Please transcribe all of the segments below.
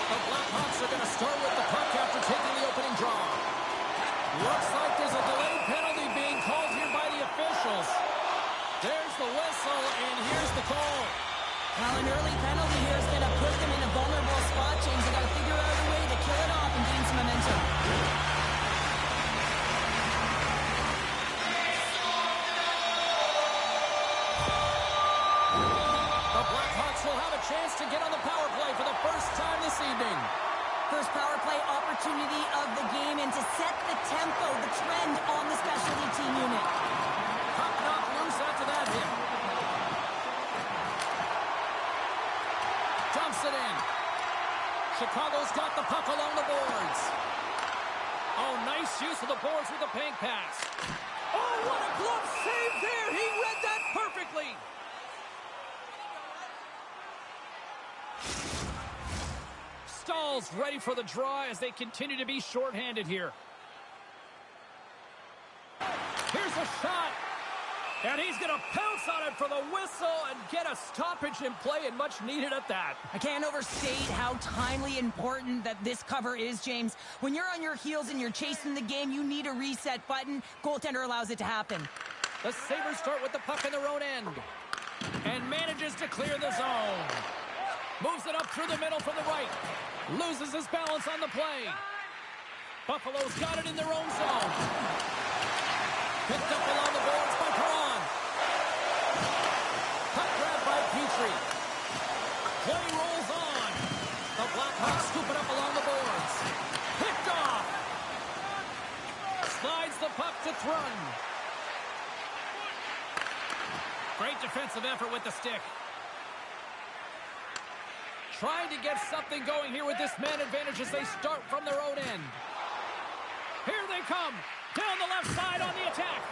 The Blackhawks are going to start with the puck after taking the opening draw. Looks like there's a delayed penalty being called here by the officials. There's the whistle, and here's the call. Well, an early penalty here is going to put them in a vulnerable spot, James. They got to figure out a way to kill it off and gain some momentum. The Blackhawks will have a chance to get on the power play for the first time this evening. First power play opportunity of the game, and to set the tempo, the trend on the specialty team unit. Puck knocked loose after that hit. Dumps it in. Chicago's got the puck along the boards. Oh, nice use of the boards with the bank pass. Oh, what a glove save there! He read that perfectly! Stahl's ready for the draw as they continue to be shorthanded here. Here's a shot. And he's going to pounce on it for the whistle and get a stoppage in play, and much needed at that. I can't overstate how timely important that this cover is, James. When you're on your heels and you're chasing the game, you need a reset button. Goaltender allows it to happen. The Sabres start with the puck in their own end. And manages to clear the zone. Moves it up through the middle from the right. Loses his balance on the play. Buffalo's got it in their own zone. Picked up along the boards by Perron. Puck grab by Petrie. Play rolls on. The Blackhawks scoop it up along the boards. Picked off. Slides the puck to Thrun. Great defensive effort with the stick. Trying to get something going here with this man advantage as they start from their own end. Here they come. Down the left side on the attack.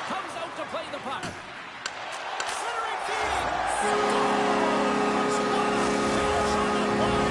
Comes out to play the puck. Centering field. What a finish on the play.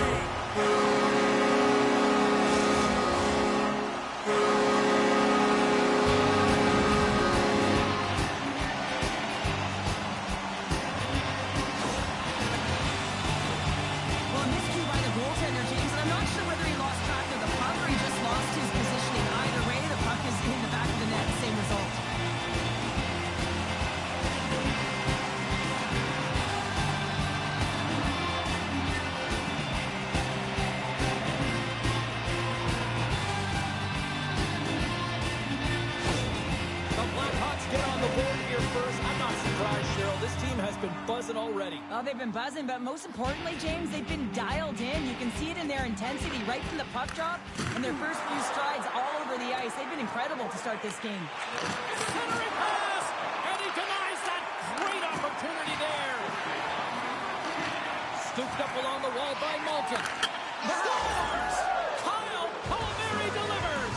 Already. Oh, they've been buzzing, but most importantly, James, they've been dialed in. You can see it in their intensity right from the puck drop and their first few strides all over the ice. They've been incredible to start this game. Centering pass, and he denies that great opportunity there. Scooped up along the wall by Malkin. Scores! Kyle Palmieri delivers.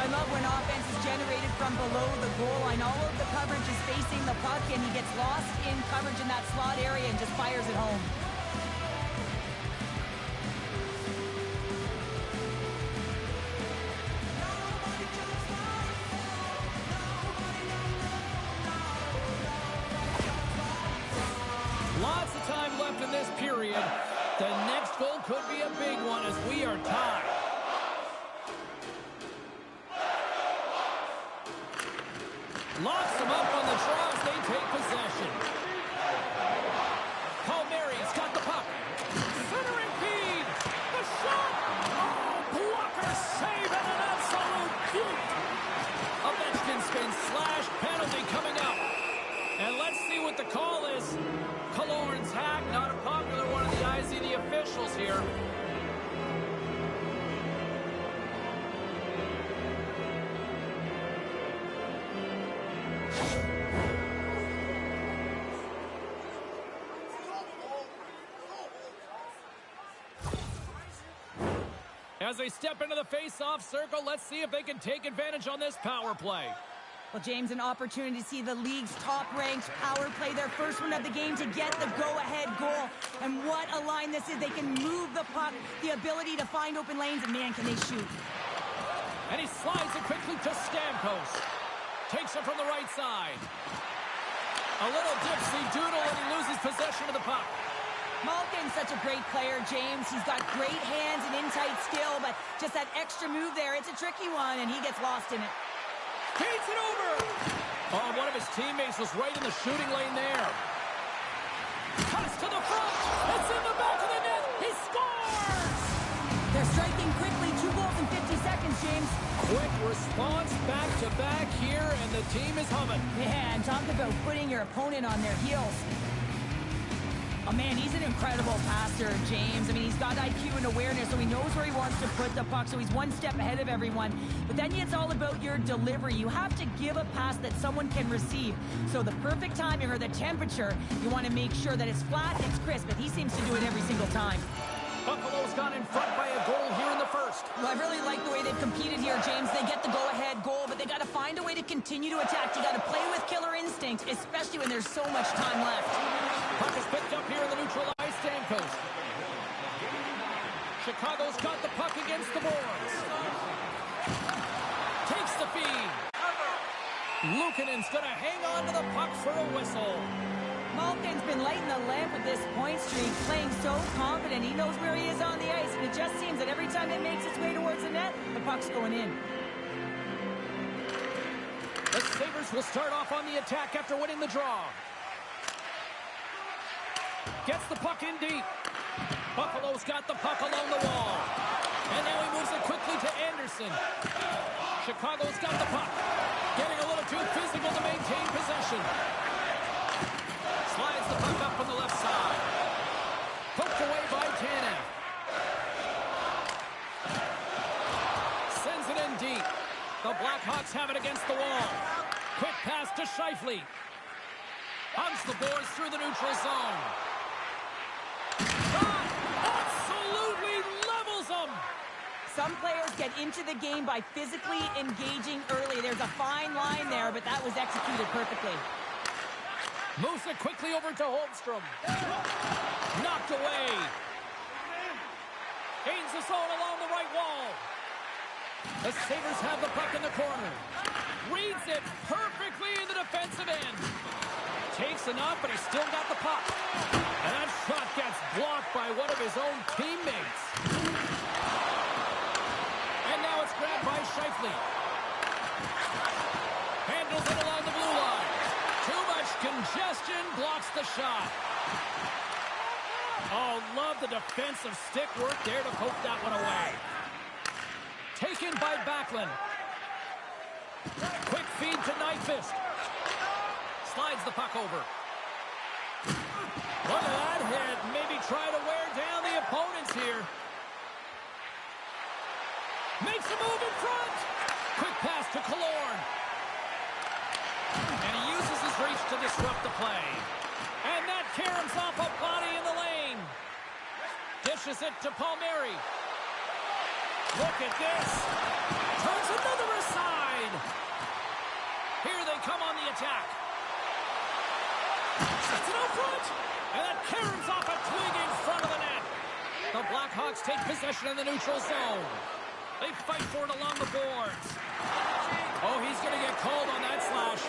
I love when offense is generated from below the goal line. All of the coverage is facing the puck, and he gets lost in coverage in that slot area and just fires it home. Lots of time left in this period. The next goal could be a big one as we are tied. Locks them up on the draw as they take possession. Palmieri's got the puck. Centering feed. The shot. Oh, blocker save and an absolute beaut. Ovechkin spin slash penalty coming up. And let's see what the call is. Killorn's hack, not a popular one in the eyes of the officials here. As they step into the face-off circle, let's see if they can take advantage on this power play. Well, James, an opportunity to see the league's top-ranked power play, their first one of the game to get the go-ahead goal. And what a line this is. They can move the puck, the ability to find open lanes, and man, can they shoot. And he slides it quickly to Stamkos. Takes it from the right side. A little dipsy doodle and he loses possession of the puck. Malkin's such a great player, James. He's got great hands and in-tight skill, but just that extra move there, it's a tricky one, and he gets lost in it. Feeds it over. Oh, one of his teammates was right in the shooting lane there. Cuts to the front. It's in the back of the net. He scores! They're striking quickly. 2 goals in 50 seconds, James. Quick response back-to-back here, and the team is humming. Yeah, and talk about putting your opponent on their heels. Oh, man, he's an incredible passer, James. I mean, he's got IQ and awareness, so he knows where he wants to put the puck, so he's one step ahead of everyone. But then it's all about your delivery. You have to give a pass that someone can receive. So the perfect timing or the temperature, you want to make sure that it's flat, it's crisp, and he seems to do it every single time. Buffalo's gone in front by a goal here in the first. Well, I really like the way they've competed here, James. They get the go-ahead goal, but they got to find a way to continue to attack. You got to play with killer instinct, especially when there's so much time left. Puck is picked up here in the neutral ice. Stamkos. Chicago's got the puck against the boards. Takes the feed. Luukkonen's going to hang on to the puck for a whistle. Malkin's been lighting the lamp with this point streak, playing so confident. He knows where he is on the ice, and it just seems that every time it makes its way towards the net, the puck's going in. The Sabres will start off on the attack after winning the draw. Gets the puck in deep. Buffalo's got the puck along the wall. And now he moves it quickly to Anderson. Chicago's got the puck. Getting a little too physical to maintain possession. Slides the puck up on the left side. Poked away by Tanev. Sends it in deep. The Blackhawks have it against the wall. Quick pass to Scheifele. Hunts the boards through the neutral zone. Shot! Absolutely levels them! Some players get into the game by physically engaging early. There's a fine line there, but that was executed perfectly. Moves it quickly over to Holmstrom. Knocked away. Gains the zone along the right wall. The Sabres have the puck in the corner. Reads it perfectly in the defensive end. Takes enough, but he's still got the puck. And that shot gets blocked by one of his own teammates. And now it's grabbed by Scheifele. Handles it along the blue line. Too much congestion, blocks the shot. Oh, love the defensive stick work there to poke that one away. Taken by Backlund. Quick feed to Nyquist. Slides the puck over. Look at that hit. Maybe try to wear down the opponents here. Makes a move in front. Quick pass to Killorn. And he uses his reach to disrupt the play. And that caroms off a body in the lane. Dishes it to Palmieri. Look at this. Turns another aside. Here they come on the attack. Sets it out front. And that caroms off a twig in front of the net. The Blackhawks take possession in the neutral zone. They fight for it along the boards. Oh, he's going to get called on that slash.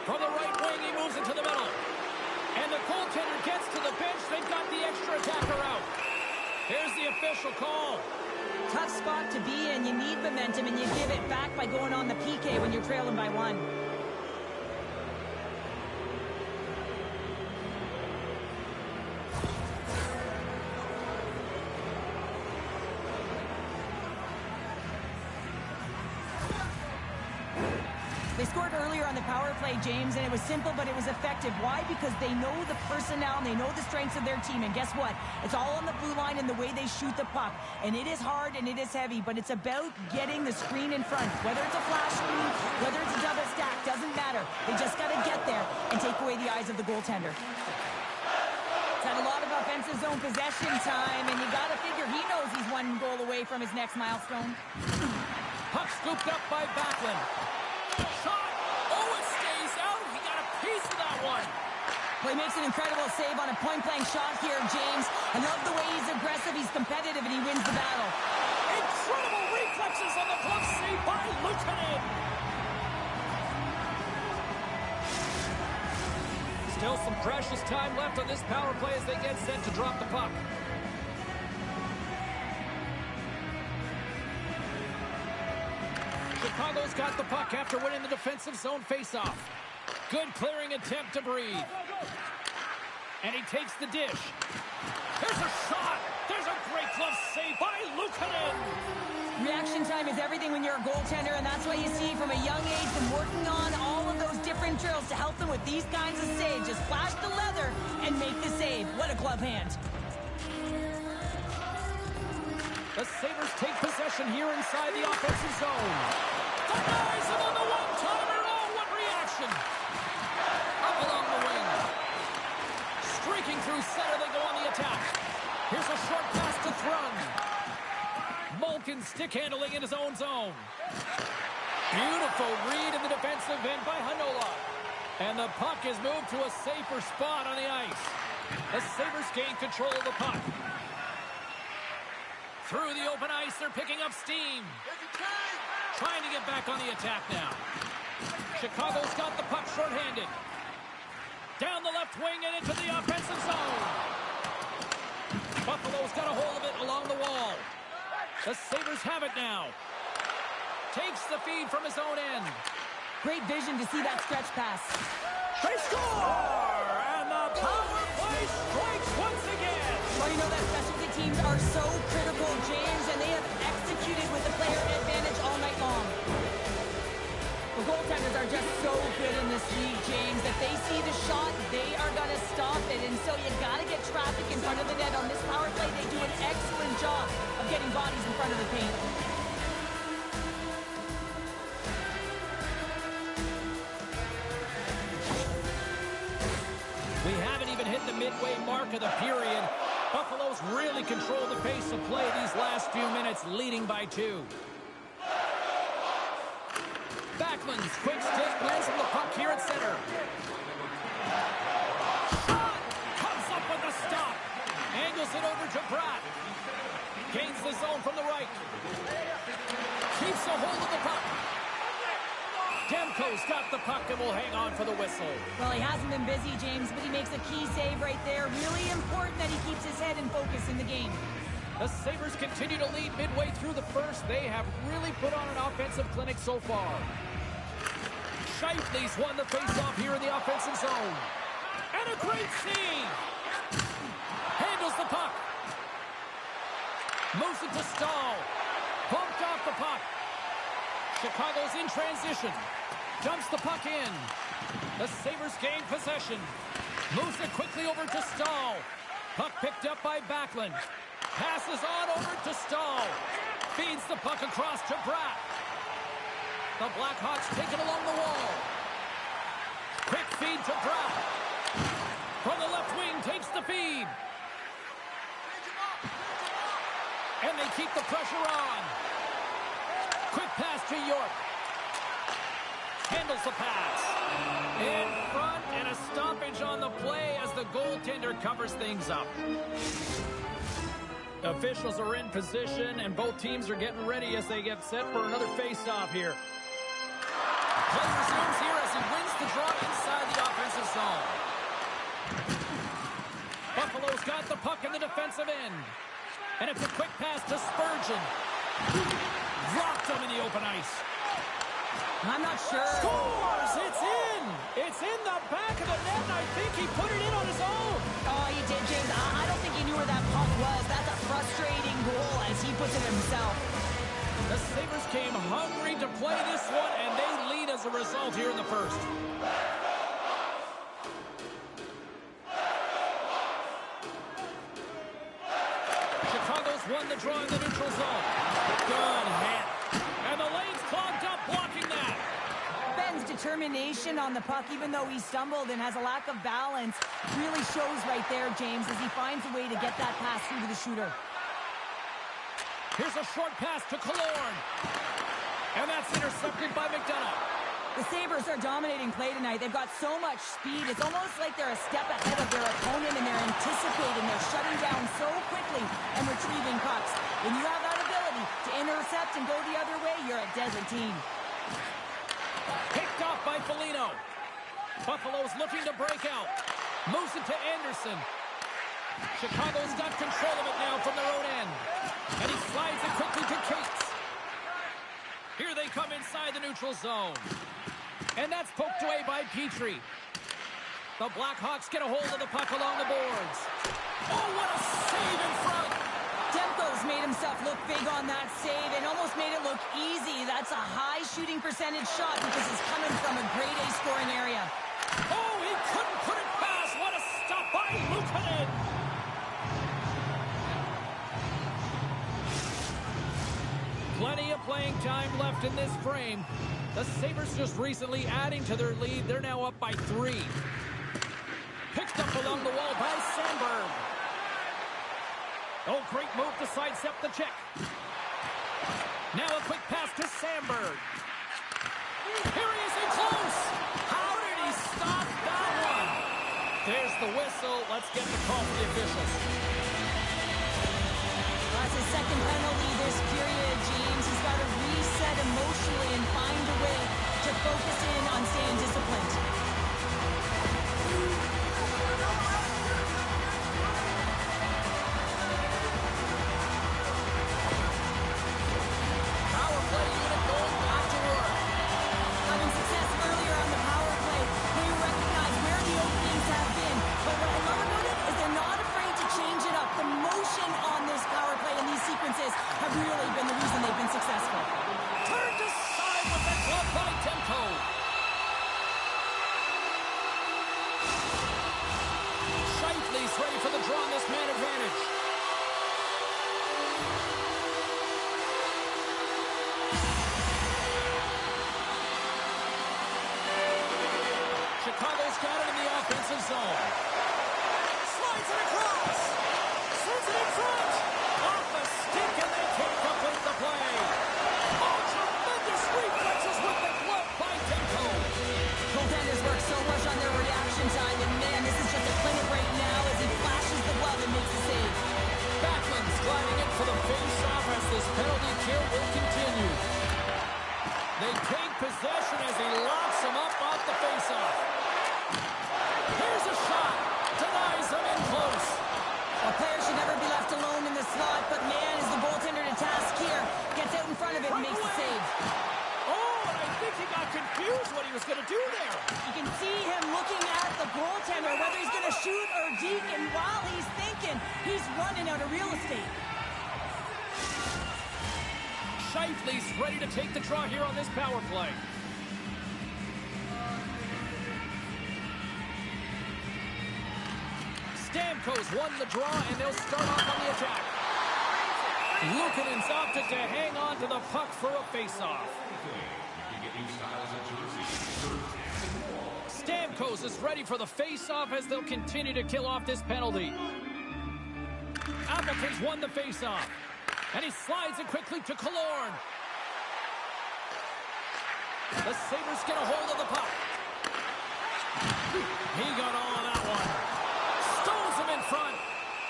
From the right wing, he moves it to the middle. And the goaltender gets to the bench. They've got the extra attacker out. Here's the official call. Tough spot to be in. You need momentum, and you give it back by going on the PK when you're trailing by 1. They scored earlier on the power play, James, and it was simple, but it was effective. Why? Because they know the personnel, and they know the strengths of their team. And guess what? It's all on the blue line and the way they shoot the puck. And it is hard and it is heavy, but it's about getting the screen in front. Whether it's a flash screen, whether it's a double stack, doesn't matter. They just got to get there and take away the eyes of the goaltender. It's had a lot of offensive zone possession time, and you got to figure he knows he's 1 goal away from his next milestone. Puck scooped up by Backlund. Shot! Oh, it stays out! He got a piece of that one! Well, he makes an incredible save on a point-blank shot here, James. I love the way he's aggressive, he's competitive, and he wins the battle. It's Incredible reflexes on the glove save by Luukkonen. Still some precious time left on this power play as they get set to drop the puck. Chicago's got the puck after winning the defensive zone faceoff. Good clearing attempt to breathe. And he takes the dish. There's a shot. There's a great glove save by Luukkonen. Reaction time is everything when you're a goaltender, and that's why you see from a young age them working on all of those different drills to help them with these kinds of saves. Just flash the leather and make the save. What a glove hand. The Sabres take possession here inside the offensive zone. Denies him on the one-timer. Oh, what reaction. Up along the wing. Streaking through center, they go on the attack. Here's a short pass to Thrun. Malkin stick handling in his own zone. Beautiful read in the defensive end by Hanola. And the puck is moved to a safer spot on the ice. The Sabres gain control of the puck. Through the open ice, they're picking up steam. Trying to get back on the attack now. Chicago's got the puck shorthanded. Down the left wing and into the offensive zone. Buffalo's got a hold of it along the wall. The Sabres have it now. Takes the feed from his own end. Great vision to see that stretch pass. They score! And the power play strikes once again. Well, you know that specialty teams are so critical, James, and they have executed with the player advantage all night long. The goaltenders are just so good in this league, James. If they see the shot, they are going to stop it. And so you got to get traffic in front of the net. On this power play, they do an excellent job of getting bodies in front of the paint. We haven't even hit the midway mark of the period. Buffalo's really controlled the pace of play these last few minutes, leading by 2. Backlund's quick stick lands on the puck here at center. Shot! Comes up with a stop. Angles it over to Bratt. Gains the zone from the right. Keeps a hold of the puck. Demko's got the puck and will hang on for the whistle. Well, he hasn't been busy, James, but he makes a key save right there. Really important that he keeps his head in focus in the game. The Sabres continue to lead midway through the first. They have really put on an offensive clinic so far. Scheifele's won the faceoff here in the offensive zone. And a great save. Handles the puck. Moves it to Stahl. Bumped off the puck. Chicago's in transition. Dumps the puck in. The Sabres gain possession. Moves it quickly over to Stahl. Puck picked up by Backlund. Passes on over to Stahl. Feeds the puck across to Bratt. The Blackhawks take it along the wall. Quick feed to Bratt. From the left wing takes the feed. And they keep the pressure on. Quick pass to York. Handles the pass. In front and a stoppage on the play as the goaltender covers things up. Officials are in position and both teams are getting ready as they get set for another face-off here. Play resumes here as he wins the draw inside the offensive zone. Buffalo's got the puck in the defensive end. And it's a quick pass to Spurgeon. Dropped him in the open ice. I'm not sure. Scores! It's in! It's in the back of the net, and I think he put it in on his own. Oh, he did, James. I don't think he knew where that puck was. That's a frustrating goal as he puts it himself. The Sabres came hungry to play this one, and they lead as a result here in the first. Chicago's won the draw in the neutral zone. Good hit. And the lane's clogged up blocking that. Ben's determination on the puck, even though he stumbled and has a lack of balance, really shows right there, James, as he finds a way to get that pass through to the shooter. Here's a short pass to Killorn. And that's intercepted by McDonough. The Sabres are dominating play tonight. They've got so much speed. It's almost like they're a step ahead of their opponent, and they're anticipating. They're shutting down so quickly and retrieving pucks. When you have that ability, mentality. To intercept and go the other way, you're a desert team. Picked off by Foligno. Buffalo's looking to break out. Moves it to Anderson. Chicago's got control of it now from their own end. And he slides it quickly to Cates. Here they come inside the neutral zone. And that's poked away by Petrie. The Blackhawks get a hold of the puck along the boards. Oh, what a save in front! Demko's made himself look big on that save and almost made it look easy. That's a high shooting percentage shot because it's coming from a grade A scoring area. Oh, he couldn't put it past. What a stop by Luukkonen. Plenty of playing time left in this frame. The Sabres just recently adding to their lead. They're now up by 3. Picked up along the wall by Sandberg. Oh, great move to sidestep the check. Now a quick pass to Sandberg. Here he is in close. How did he stop that one? There's the whistle. Let's get the call for the officials. That's his second penalty this period, James. He's got to reset emotionally and find a way to focus in on staying disciplined. Power play unit going back to work. Having success earlier on the power play, they recognize where the openings have been. But what I love about it is they're not afraid to change it up. The motion on this power play and these sequences have really been the reason they've been successful. Turned aside with that glove by Demko. Shifley's ready for the draw on this man advantage. Chicago's got it in the offensive zone. Slides it across. Sends it in front. Off the stick, and they can't complete the play. Oh, tremendous reflexes with the glove by Demko. Goaltenders work so much on their reaction time, and man, this is just a clinic right now as he flashes the glove and makes the save. Backlund's gliding in for the face-off as this penalty kill will continue. They take possession as he locks him up off the face-off. Here's a shot. Denies him in close. A player should never be left alone in the slot, but man, is the goaltender to task here. Gets out in front of it and makes the save. Oh, and I think he got confused what he was going to do there. You can see him looking at the goaltender, whether he's going to shoot or deke, and while he's thinking, he's running out of real estate. Shifley's ready to take the draw here on this power play. Stamkos won the draw, and they'll start off on the attack. Luukkonen's opted to hang on to the puck for a face-off. Stamkos is ready for the face-off as they'll continue to kill off this penalty. Appleton's won the face-off. And he slides it quickly to Killorn. The Sabres get a hold of the puck. He got all of that one. Stones him in front.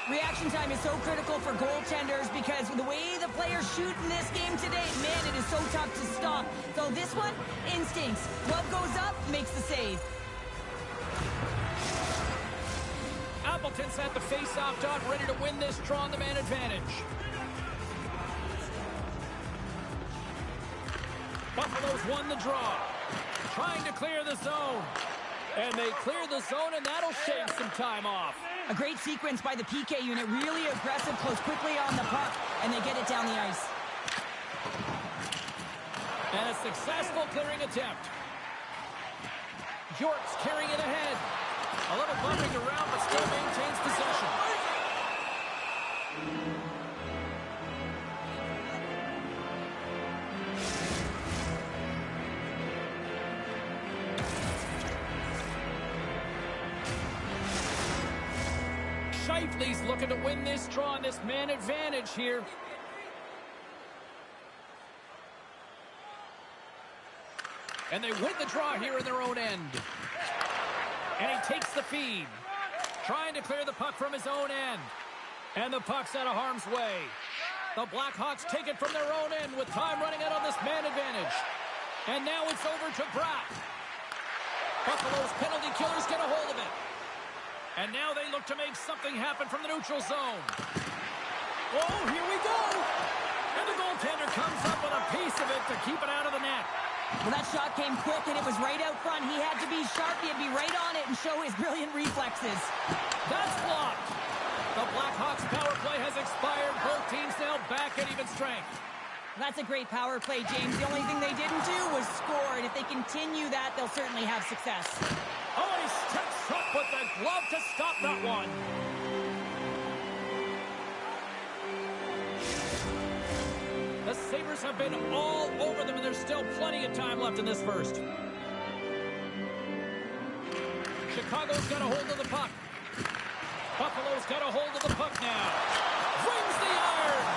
Reaction time is so critical for goaltenders because the way the players shoot in this game today, man, it is so tough to stop. So this one, instincts. Glove goes up, makes the save. Appleton's at the face-off dot, ready to win this draw on the man advantage. Buffalo's won the draw. Trying to clear the zone. And they clear the zone, and that'll shave some time off. A great sequence by the PK unit. Really aggressive, close quickly on the puck, and they get it down the ice. And a successful clearing attempt. York's carrying it ahead. A little bumping around, but still maintains possession. Shifley's looking to win this draw on this man advantage here. And they win the draw here in their own end. And he takes the feed. Trying to clear the puck from his own end. And the puck's out of harm's way. The Blackhawks take it from their own end with time running out on this man advantage. And now it's over to Bratt. Buffalo's penalty killers get a hold of it. And now they look to make something happen from the neutral zone. Oh, here we go. And the goaltender comes up with a piece of it to keep it out of the net. Well, that shot came quick, and it was right out front. He had to be sharp. He had to be right on it and show his brilliant reflexes. That's blocked. The Blackhawks power play has expired. Both teams now back at even strength. That's a great power play, James. The only thing they didn't do was score, and if they continue that, they'll certainly have success. Oh, he steps up with the glove to stop that one. The Sabres have been all over them, and there's still plenty of time left in this first. Chicago's got a hold of the puck. Buffalo's got a hold of the puck now. Rings the iron.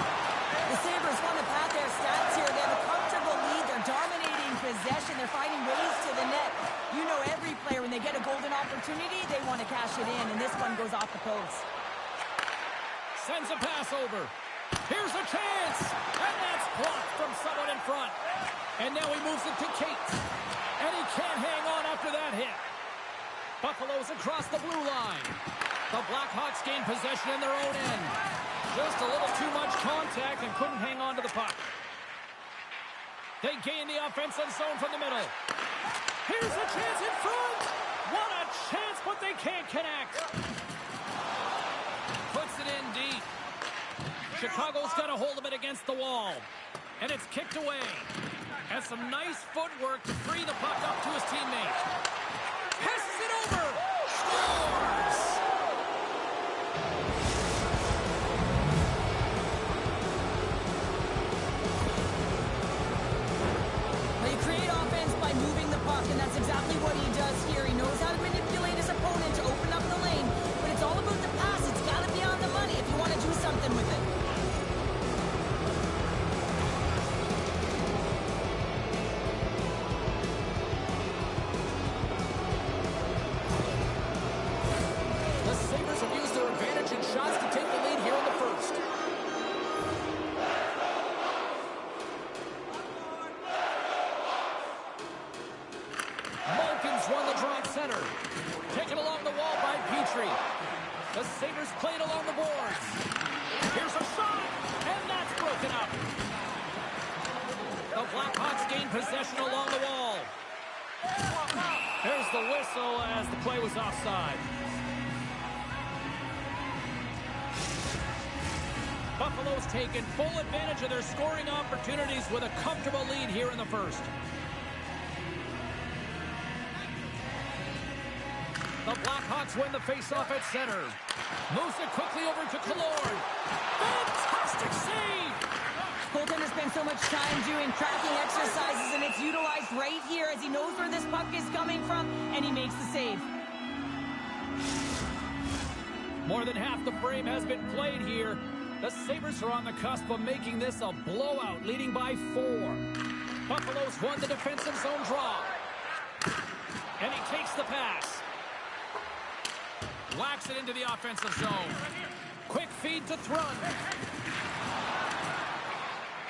The Sabres want to pad their stats here. They have a comfortable lead. They're dominating possession. They're finding ways to the net. You know every player, when they get a golden opportunity, they want to cash it in, and this one goes off the post. Sends a pass over. Here's a chance. And that's blocked from someone in front. And now he moves it to Cates. And he can't hang on after that hit. Buffalo's across the blue line. The Blackhawks gain possession in their own end. Just a little too much contact and couldn't hang on to the puck. They gain the offensive zone from the middle. Here's a chance in front. What a chance, but they can't connect. Puts it in deep. Chicago's got a hold of it against the wall. And it's kicked away. Has some nice footwork to free the puck up to his teammate. Passes it over. Scores! They create offense by moving the puck, and that's exactly what he does here. He knows how to manipulate his opponent to open up the lane, but it's all about the pass. It's got to be on the money if you want to do something with it. The Sabres have used their advantage in shots to take the lead here in the first. Malkin's won the draw at center. Taken along the wall by Petrie. The Sabres played along the boards. Here's a shot, and that's broken up. The Blackhawks gain possession along the wall. There's the whistle as the play was offside. Buffalo's taken full advantage of their scoring opportunities with a comfortable lead here in the first. The Blackhawks win the faceoff at center. Moves it quickly over to Killorn. Fantastic save! Goaltender spends so much time doing tracking exercises, and it's utilized right here as he knows where this puck is coming from, and he makes the save. More than half the frame has been played here. The Sabres are on the cusp of making this a blowout, leading by 4. Buffalo's won the defensive zone draw. And he takes the pass. Whacks it into the offensive zone. Quick feed to Thrun.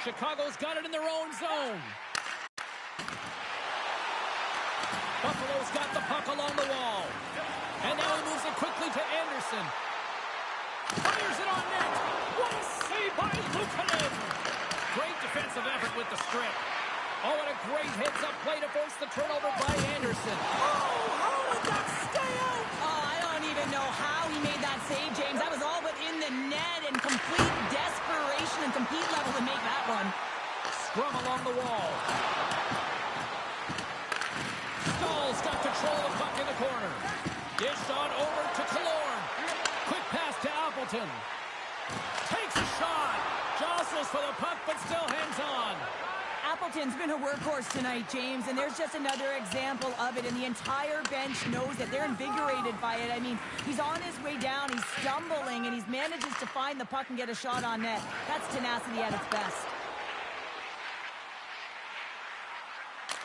Chicago's got it in their own zone. Buffalo's got the puck along the wall. And now he moves it quickly to Anderson. Fires it on net. What a save by Luukkonen. Great defensive effort with the strip. Oh, and a great heads-up play to force the turnover by Anderson. Oh, how did that stay out? Oh, I don't even know how he made that save, James. That was all but in the net and complete desperation and compete level to make that one. Scrum along the wall. Stahl's got control of the puck in the corner. Dished on over to Killorn. Quick pass to Appleton. Takes a shot. Jostles for the puck, but still hangs on. Appleton's been a workhorse tonight, James, and there's just another example of it, and the entire bench knows that they're invigorated by it. I mean, he's on his way down, he's stumbling, and he manages to find the puck and get a shot on net. That's tenacity at its best.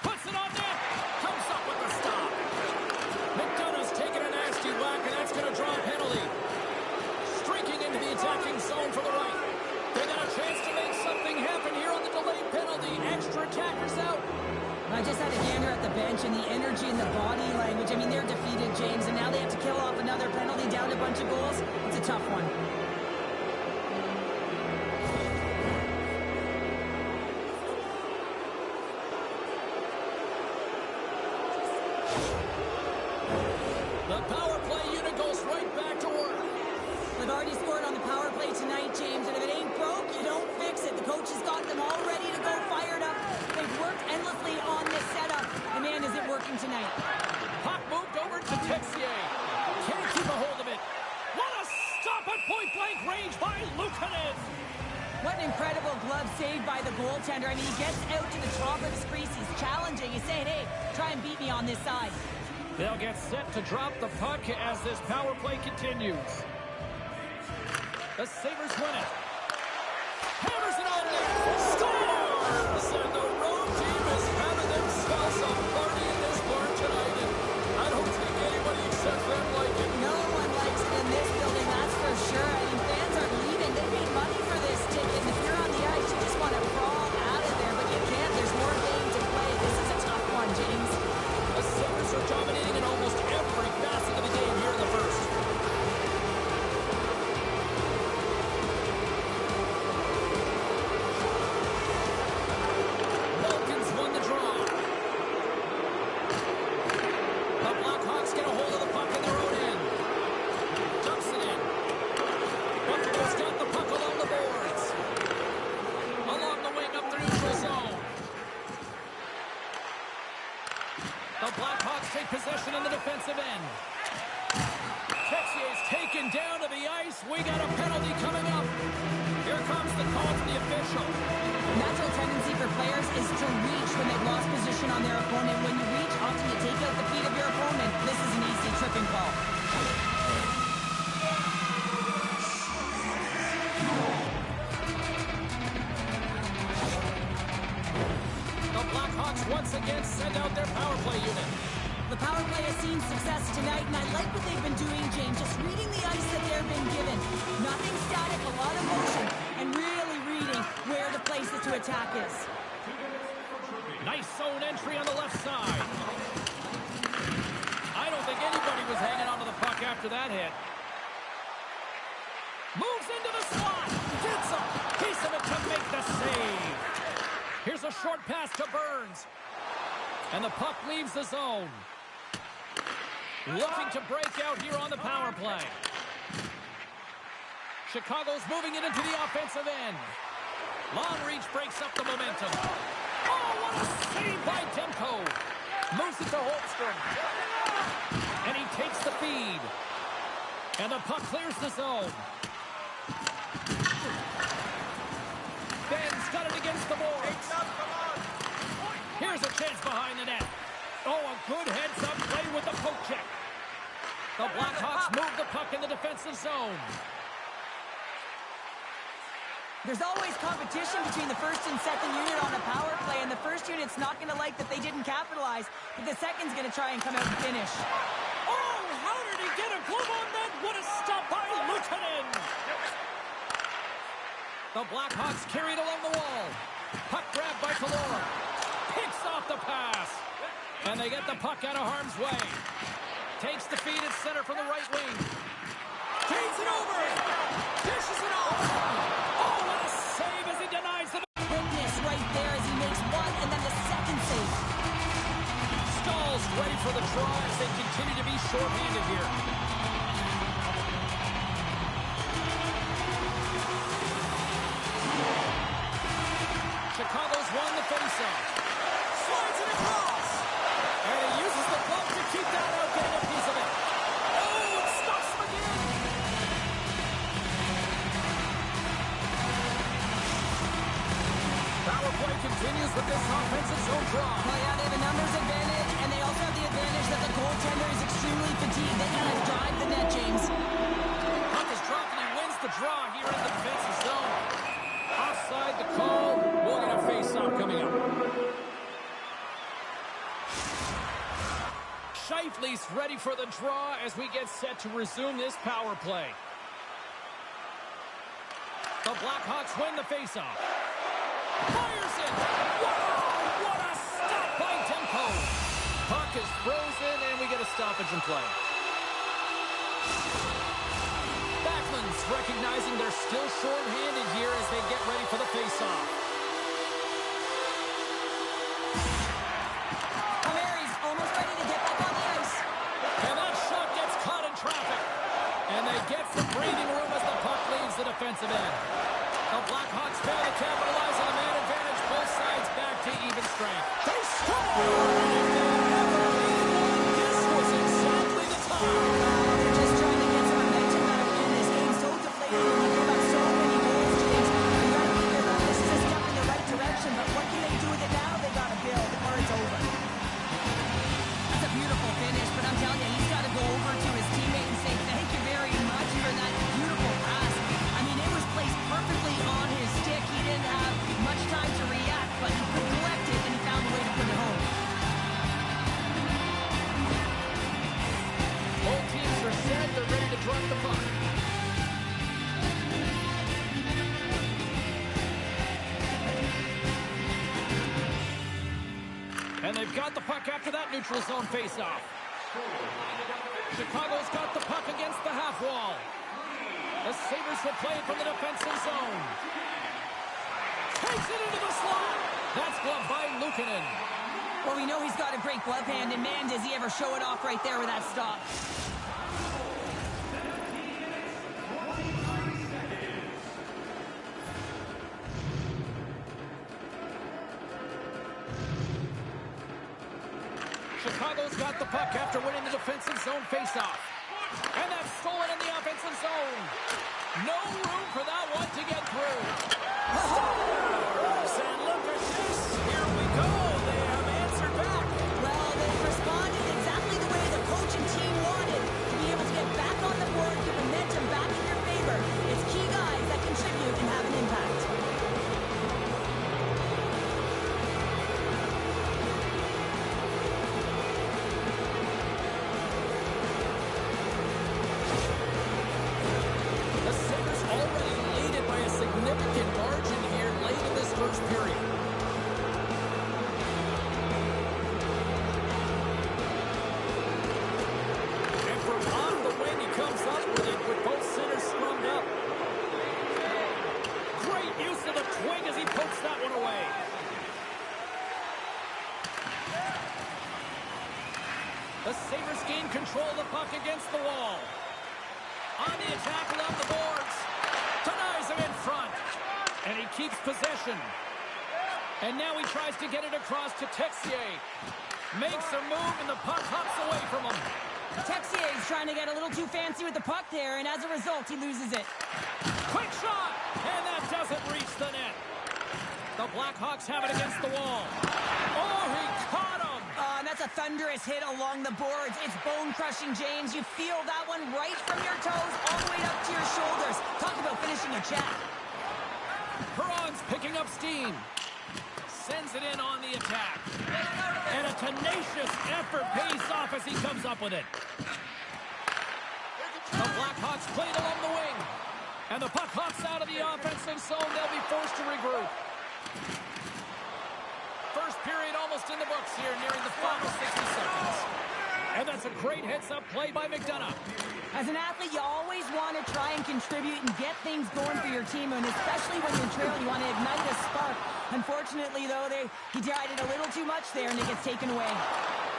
Puts it on net. Comes up with the stop. McDonough's taking a nasty whack, and that's going to draw a penalty. Streaking into the attacking zone for the right. They got a chance to make mention the energy and the body language. I mean, they're defeated, James, and now they have to kill off another penalty, down a bunch of goals. It's a tough one. The power play unit goes right back to work. They've already scored on the power play tonight, James, and if it ain't broke, you don't fix it. The coach has got them all ready to go, fired up. They've worked endlessly on this setup, and man, is it working tonight. Puck moved over to Texier. Can't keep a hold of it. What a stop at point-blank range by Luukkonen. What an incredible glove save by the goaltender. I mean, he gets out to the top of his crease. He's challenging. He's saying, hey, try and beat me on this side. They'll get set to drop the puck as this power play continues. The Sabres win it. Hammers it on net. Scores! And the road team is having themselves a party in this bar tonight. And I don't think anybody except them like it. No one likes it in this building, that's for sure. I mean, fans are leaving. They paid money for this ticket. And if you're on the ice, you just want to crawl out of there. But you can't. There's more game to play. This is a tough one, James. The Sabres are dominating in almost every facet of the game here in the first. Vulcans won the draw. The Blackhawks get a hold of the puck in their own end. Dumps it in. Buffalo's got the puck along the boards. Along the wing up the neutral zone. The Blackhawks take possession in the defensive end. Texier's taken down to the ice. We got a penalty coming up. Here comes the call from the official. Natural tendency for players is to reach when they've lost position on their opponent. When you reach, often you take out the feet of your opponent. This is an easy tripping call. The Blackhawks once again send out their power play unit. The power play has seen success tonight, and I like what they've been doing, James. Just reading the ice that they've been given. Nothing static, a lot of motion, and really reading where the places to attack is. Nice zone entry on the left side. I don't think anybody was hanging onto the puck after that hit. Moves into the slot. Gets a piece of it to make the save. Here's a short pass to Burns. And the puck leaves the zone. Looking to break out here on the power play. Chicago's moving it into the offensive end. Long reach breaks up the momentum. Oh, what a save by Demko. Moves it to Holmstrom. And he takes the feed. And the puck clears the zone. Ben's got it against the boards. Here's a chance behind the net. Oh, a good heads-up play with the poke check. The Blackhawks move the puck in the defensive zone. There's always competition between the first and second unit on a power play, and the first unit's not going to like that they didn't capitalize, but the second's going to try and come out and finish. Oh, how did he get a glove on that? What a stop by Luukkonen. The Blackhawks carried along the wall. Puck grabbed by Kalora. Picks off the pass. And they get the puck out of harm's way. Takes the feed at center from the right wing. Feeds it over. Dishes it off. Oh, what a save as he denies the... Quickness right there as he makes one, and then the second save. Stall's ready for the draw as they continue to be shorthanded here. Chicago's won the faceoff. Slides it across. And he uses the glove to keep that out, getting a piece of it. Oh, it stops him again. Power play continues with this offensive zone draw. Well, yeah, they have a numbers advantage, and they also have the advantage that the goaltender is extremely fatigued. They kind of drive the net, James. Puck is dropped, and he wins the draw here in the defensive zone. Offside the call. We'll get a face-off coming up. Scheifele's ready for the draw as we get set to resume this power play. The Blackhawks win the face-off. Fires it! Wow! What a stop by Demko! stoppage in play. Backlund's recognizing they're still short-handed here as they get ready for the face-off. Palmieri's almost ready to get back on the ice. And that shot gets caught in traffic. And they get some breathing room as the puck leaves the defensive end. The Blackhawks fail to capitalize on the man advantage. Both sides back to even strength. They score! This was exactly the time. They're just trying to get some momentum back in. This game's so deflated when you give up so many goals, James. You got to figure that this is a step in the right direction, but what can they do with it now? They got to build or it's over. That's a beautiful finish, but I'm telling you, he's got to go over to his teammate and say thank you very much for that beautiful pass. I mean, it was placed perfectly on his stick. He didn't have much time to react, but he could collect it, and he found a way to put it home. Both teams are set. They're ready to drop the puck. And they've got the puck after that neutral zone faceoff. Chicago's got the puck against the half wall. The Sabres will play it from the defensive zone. Takes it into the slot. That's gloved by Luukkonen. Well, we know he's got a great glove hand, and man, does he ever show it off right there with that stop. Chicago's got the puck after winning the defensive zone faceoff. And that's stolen in the offensive zone. No room for that one to get through. Stars! And look at this. Here we go. They have answered back. Well, they've responded exactly the way the coach and team wanted. To be able to get back on the board, get momentum back in your favor. It's key guys that contribute and have an impact. Significant margin here late in this first period. And from off the wing, he comes up with it with both centers strummed up. Great use of the twing as he pokes that one away. The Sabres gain control of the puck against the wall. On the attack along the boards. Denies him in front. And he keeps possession. And now he tries to get it across to Texier. Makes a move and the puck hops away from him. Texier's trying to get a little too fancy with the puck there, and as a result, he loses it. Quick shot! And that doesn't reach the net. The Blackhawks have it against the wall. Oh, he caught him! And that's a thunderous hit along the boards. It's bone-crushing, James. You feel that one right from your toes all the way up to your shoulders. Talk about finishing a check. Perron's picking up steam. Sends it in on the attack. And a tenacious effort pays off as he comes up with it. The Blackhawks play it along the wing. And the puck hops out of the offensive zone. They'll be forced to regroup. First period almost in the books here, nearing the final 60 seconds. And that's a great heads-up play by McDonough. As an athlete, you always want to try and contribute and get things going for your team, and especially when you're trailing, you want to ignite a spark. Unfortunately, though, he tried it a little too much there, and it gets taken away.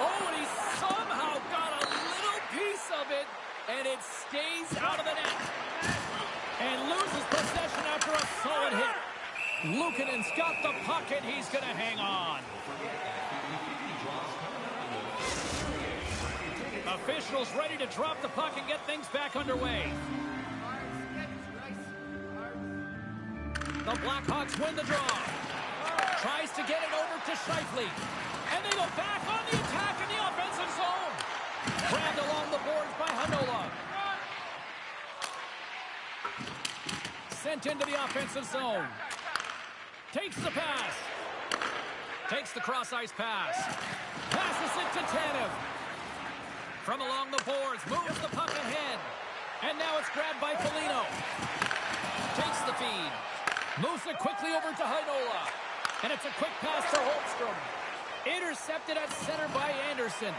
Oh, and he somehow got a little piece of it, and it stays out of the net. And loses possession after a solid hit. Luukkonen's got the puck, and he's going to hang on. Officials ready to drop the puck and get things back underway. The Blackhawks win the draw. Tries to get it over to Scheifele. And they go back on the attack in the offensive zone. Grabbed along the boards by Hanola. Sent into the offensive zone. Takes the pass. Takes the cross-ice pass. Passes it to Tanev. From along the boards, moves the puck ahead. And now it's grabbed by Foligno. Takes the feed. Moves it quickly over to Heinola. And it's a quick pass to Holmstrom. Intercepted at center by Anderson.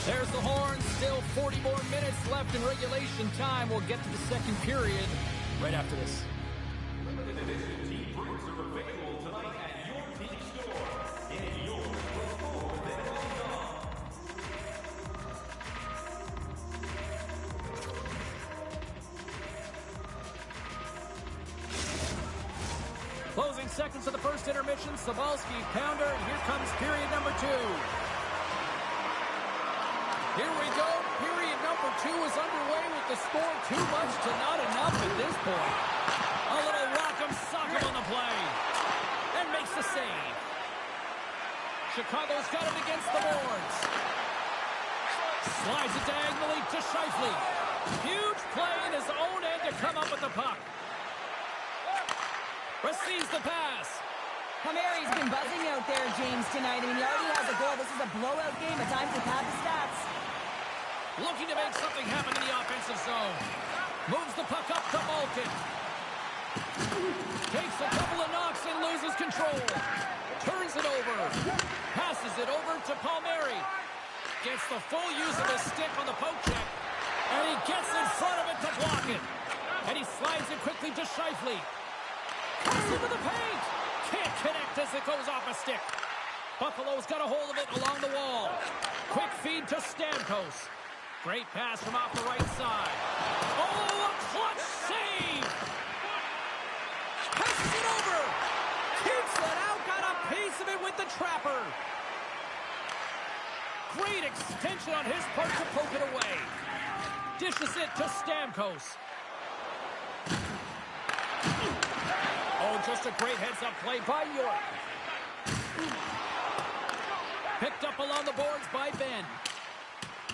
There's the horn. Still 40 more minutes left in regulation time. We'll get to the second period right after this. Limited edition team drinks are available tonight at your team store. Get yours before they're all gone. Closing seconds of the first intermission. Sabalski, pounder, and here comes period number 2. Here we go. Period number 2 is underway with the score too much to not enough at this point. A little rock'em sock'em on the play. And makes the save. Chicago's got it against the boards. Slides it diagonally to Scheifele. Huge play in his own end to come up with the puck. Receives the pass. Palmieri's been buzzing out there, James, tonight. I mean, he already has a goal. This is a blowout game. At times, we've had the stats. Looking to make something happen in the offensive zone. Moves the puck up to Malkin. Takes a couple of knocks and loses control. Turns it over. Passes it over to Palmieri. Gets the full use of his stick on the poke check. And he gets in front of it to block it. And he slides it quickly to Scheifele. Cuts into the paint. Can't connect as it goes off a stick. Buffalo's got a hold of it along the wall. Quick feed to Stamkos. Great pass from off the right side. Oh, a clutch save! Passes it over. Keeps it out. Got a piece of it with the trapper. Great extension on his part to poke it away. Dishes it to Stamkos. Oh, just a great heads-up play by York. Picked up along the boards by Ben.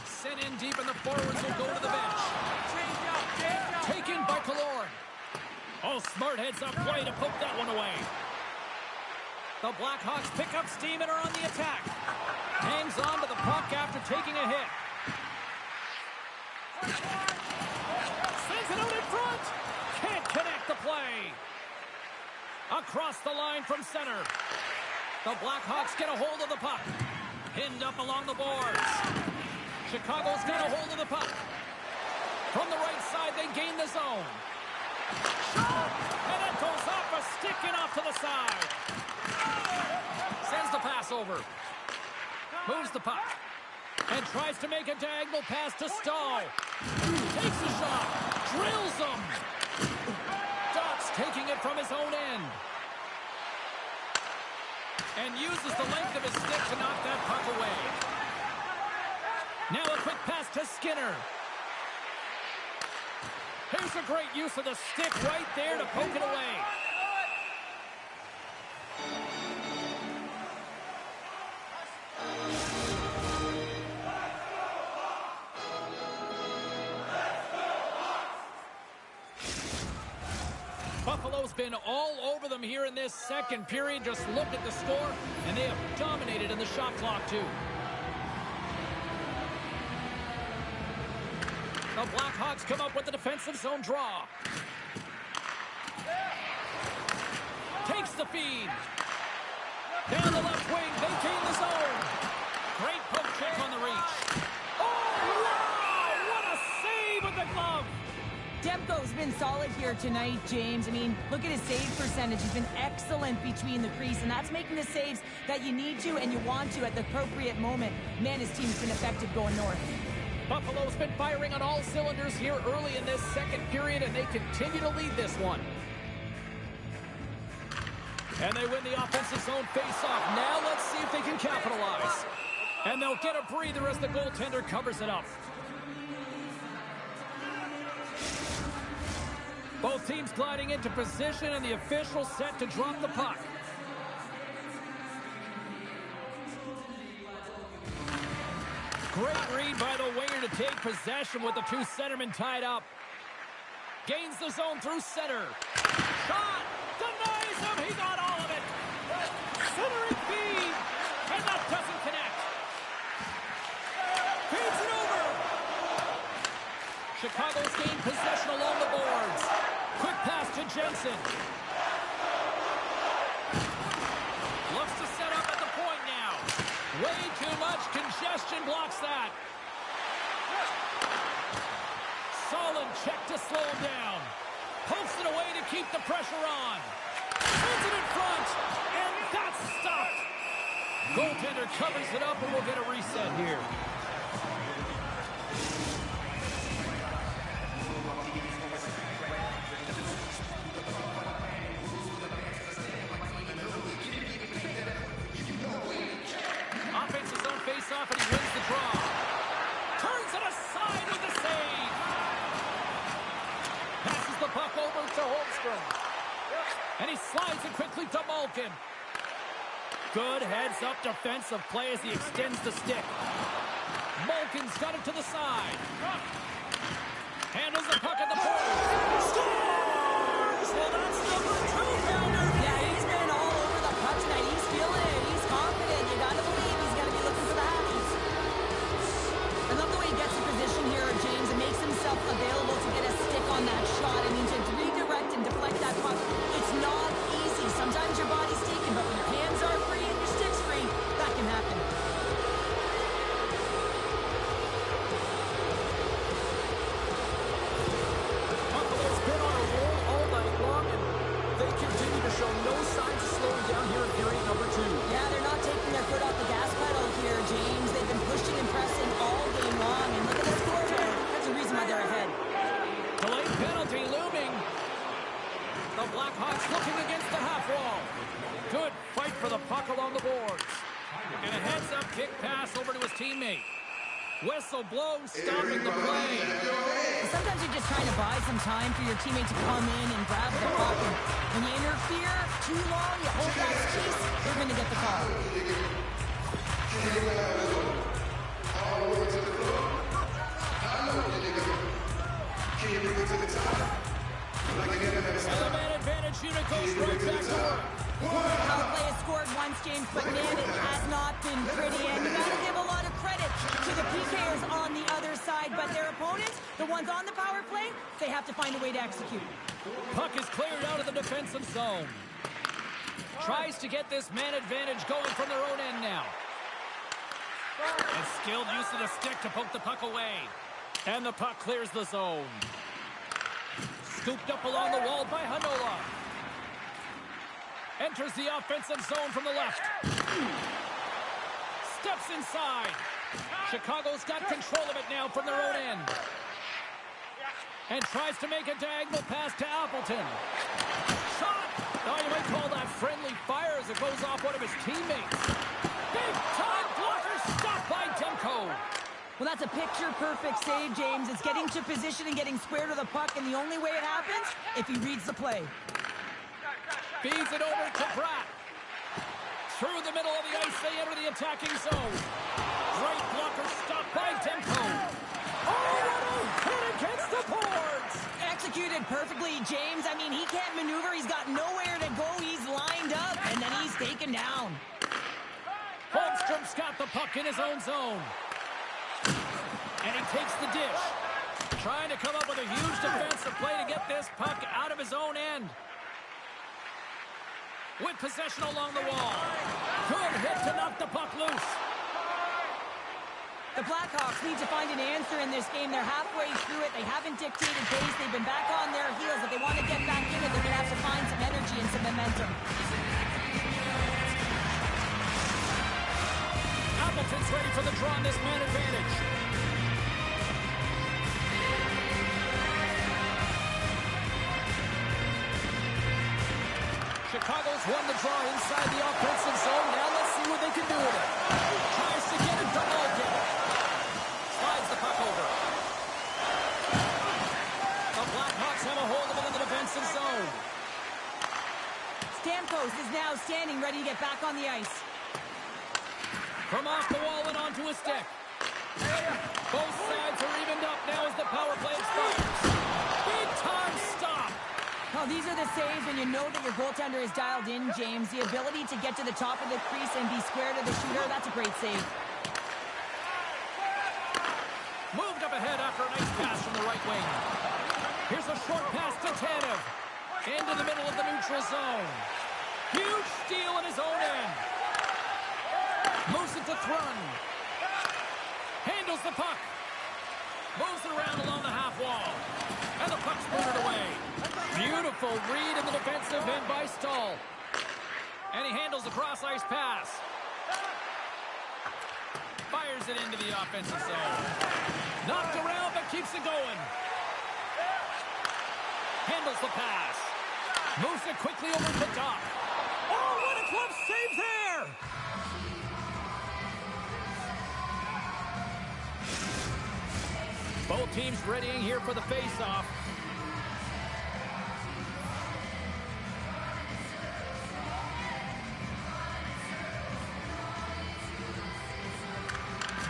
Sent in deep, and the forwards will go to the bench. Taken by Killorn. Oh, smart heads-up play to poke that one away. The Blackhawks pick up steam and are on the attack. Hangs on to the puck after taking a hit. Sends it out in front. Can't connect the play. Across the line from center. The Blackhawks get a hold of the puck. Pinned up along the boards. Chicago's got a hold of the puck. From the right side, they gain the zone. Shot! And it goes off a stick and off to the side. Sends the pass over. Moves the puck. And tries to make a diagonal pass to Stahl. Takes a shot. Drills him. Dots taking it from his own end. And uses the length of his stick to knock that puck away. Now a quick pass to Skinner. Here's a great use of the stick right there to poke it away. Buffalo's been all over them here in this second period. Just look at the score, and they have dominated in the shot clock, too. The Blackhawks come up with the defensive zone draw. Takes the feed. Down the left wing, they gain the zone. Great poke check on the reach. Oh, wow! What a save with the glove! Demko's been solid here tonight, James. I mean, look at his save percentage. He's been excellent between the crease, and that's making the saves that you need to and you want to at the appropriate moment. Man, his team's been effective going north. Buffalo's been firing on all cylinders here early in this second period, and they continue to lead this one. And they win the offensive zone face-off. Now let's see if they can capitalize. And they'll get a breather as the goaltender covers it up. Both teams gliding into position, and the official set to drop the puck. Great read by the winger to take possession with the two centermen tied up. Gains the zone through center. Shot! Denies him! He got all of it! Centering feed! And that doesn't connect. Feeds it over! Chicago's gained possession along the boards. Quick pass to Jensen. Looks to set up at the point now. Way too much congestion blocks that. check to slow him down. Pokes it away to keep the pressure on. Sends it in front, and that's stopped. Goaltender covers it up, and we'll get a reset here. Offense's own face-off, and he wins the draw. Turns it aside with the save. Passes the puck over to Holmstrom. And he slides it quickly to Malkin. Good heads-up defensive play as he extends the stick. Malkin's got it to the side. Handles the puck at the point. Scores! Well, that's number 2 pounder. Yeah, he's been all over the puck tonight. He's feeling it. He's confident. You gotta believe he's gonna be looking for the happies. I love the way he gets in position here, James, and makes himself available to get a stick on that shot. I mean, to redirect and deflect that puck, it's not easy. Sometimes your body's taken, but when your hands are free and your stick's free, that can happen. Buffalo's been on a roll all night long, and they continue to show no signs of slowing down here in period number 2. Yeah, they're not taking their foot off the gas pedal here, James. They've been pushing and pressing all game long, and look at the score there. That's the reason why they're ahead. Delayed penalty looming. The Blackhawks looking against the half wall. Good fight for the puck along the boards. And a heads-up kick pass over to his teammate. Whistle blows, stopping the play. Sometimes you're just trying to buy some time for your teammate to come in and grab the puck. And when you interfere too long, you hold that chase, you're going to get the call. And the man advantage unit goes right back to work. Power play has scored once, James, but man, it has not been pretty. And you got to give a lot of credit to the PKers on the other side. But their opponents, the ones on the power play, they have to find a way to execute. Puck is cleared out of the defensive zone. Tries to get this man advantage going from their own end now. And skilled use of the stick to poke the puck away. And the puck clears the zone. Scooped up along the wall by Hanola. Enters the offensive zone from the left. Steps inside. Chicago's got control of it now from their own end. And tries to make a diagonal pass to Appleton. Shot! Oh, you might call that friendly fire as it goes off one of his teammates. Big time blocker stopped by Demko. Well, that's a picture-perfect save, James. It's getting to position and getting square to the puck, and the only way it happens, if he reads the play. Feeds it over to Pratt. Through the middle of the ice, they enter the attacking zone. Great blocker stopped by Demko. Oh, what a hit against the boards! Executed perfectly, James. I mean, he can't maneuver. He's got nowhere to go. He's lined up, and then he's taken down. Holmstrom's got the puck in his own zone. And he takes the dish. Trying to come up with a huge defensive play to get this puck out of his own end. With possession along the wall. Good hit to knock the puck loose. The Blackhawks need to find an answer in this game. They're halfway through it. They haven't dictated pace. They've been back on their heels. If they want to get back in it, they're going to have to find some energy and some momentum. Appleton's ready for the draw on this man advantage. Chicago's won the draw inside the offensive zone. Now let's see what they can do with it. Tries to get it to Malkin. Slides the puck over. The Blackhawks have a hold of it in the defensive zone. Stamkos is now standing ready to get back on the ice. From off the wall and onto a stick. Both sides are evened up now as the power play expires. Big time stop. Oh, these are the saves when you know that your goaltender is dialed in, James. The ability to get to the top of the crease and be square to the shooter, that's a great save. Moved up ahead after a nice pass from the right wing. Here's a short pass to Tanev. Into the middle of the neutral zone. Huge steal in his own end. Moves it to Thrun. Handles the puck. Moves it around along the half wall. Beautiful read in the defensive end by Stahl. And he handles the cross-ice pass. Fires it into the offensive zone. Knocked around, but keeps it going. Handles the pass. Moves it quickly over the top. Oh, what a glove save there! Both teams readying here for the face-off.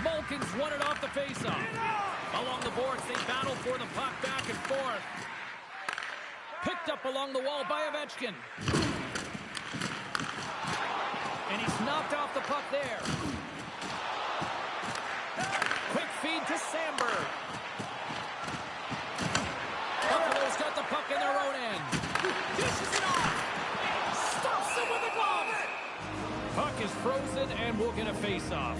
Malkin's won it off the face-off. Along the boards, they battle for the puck back and forth. Picked up along the wall by Ovechkin. And he's knocked off the puck there. Quick feed to Sandberg. Buffalo's got the puck in their own end. Dishes it off. Stops it with a glove. Puck is frozen and we'll get a face-off.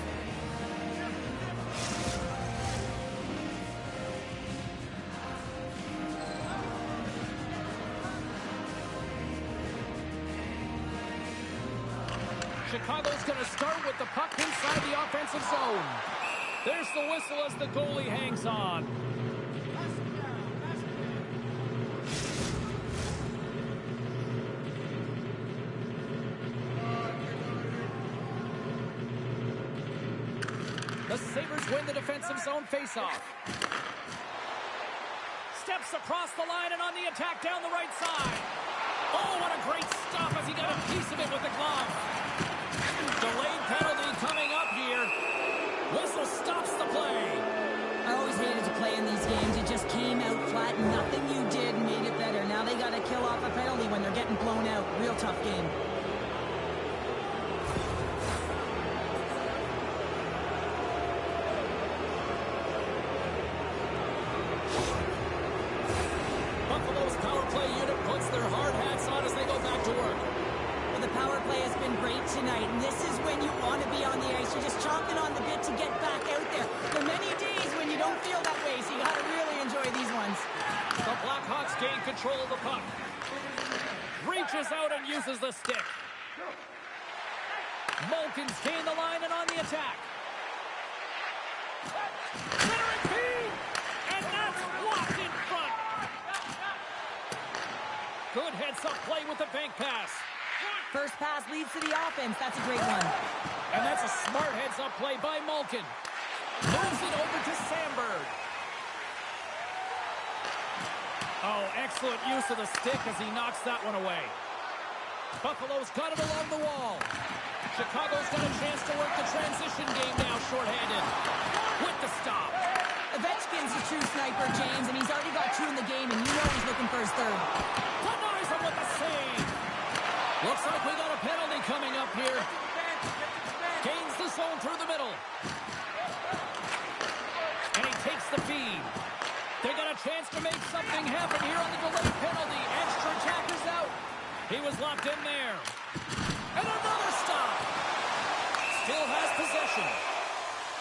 Chicago's going to start with the puck inside the offensive zone. There's the whistle as the goalie hangs on. The Sabres win the defensive zone faceoff. Steps across the line and on the attack down the right side. Oh, what a great stop as he got a piece of it with the glove. Delayed penalty coming up here. Whistle stops the play. I always hated to play in these games. It just came out flat. Nothing you did made it better. Now they got to kill off a penalty when they're getting blown out. Real tough game. Buffalo's power play unit puts their hard hats on as they go back to work. Well, the power play has been great tonight, and this is when you want to be on the ice. You're just chomping on the bit to get back out there. There are many days when you don't feel that way, so you got to really enjoy these ones. The Blackhawks gain control of the puck. Reaches out and uses the stick. Malkin's gained the line and on the attack. Centering feed! And that's blocked in front. Good heads-up play with the bank pass. First pass leads to the offense. That's a great one. And that's a smart heads-up play by Malkin. Moves it over to Sandberg. Oh, excellent use of the stick as he knocks that one away. Buffalo's got it along the wall. Chicago's got a chance to work the transition game now, shorthanded. With the stop. Ovechkin's a true sniper, James, and he's already got two in the game, and you know he's looking for his third. Denies him with the save. Looks like we got a penalty coming up here. Gains the zone through the middle. And he takes the feed. They got a chance to make something happen here on the delayed penalty. Extra attackers out. He was locked in there. And another stop. Still has possession.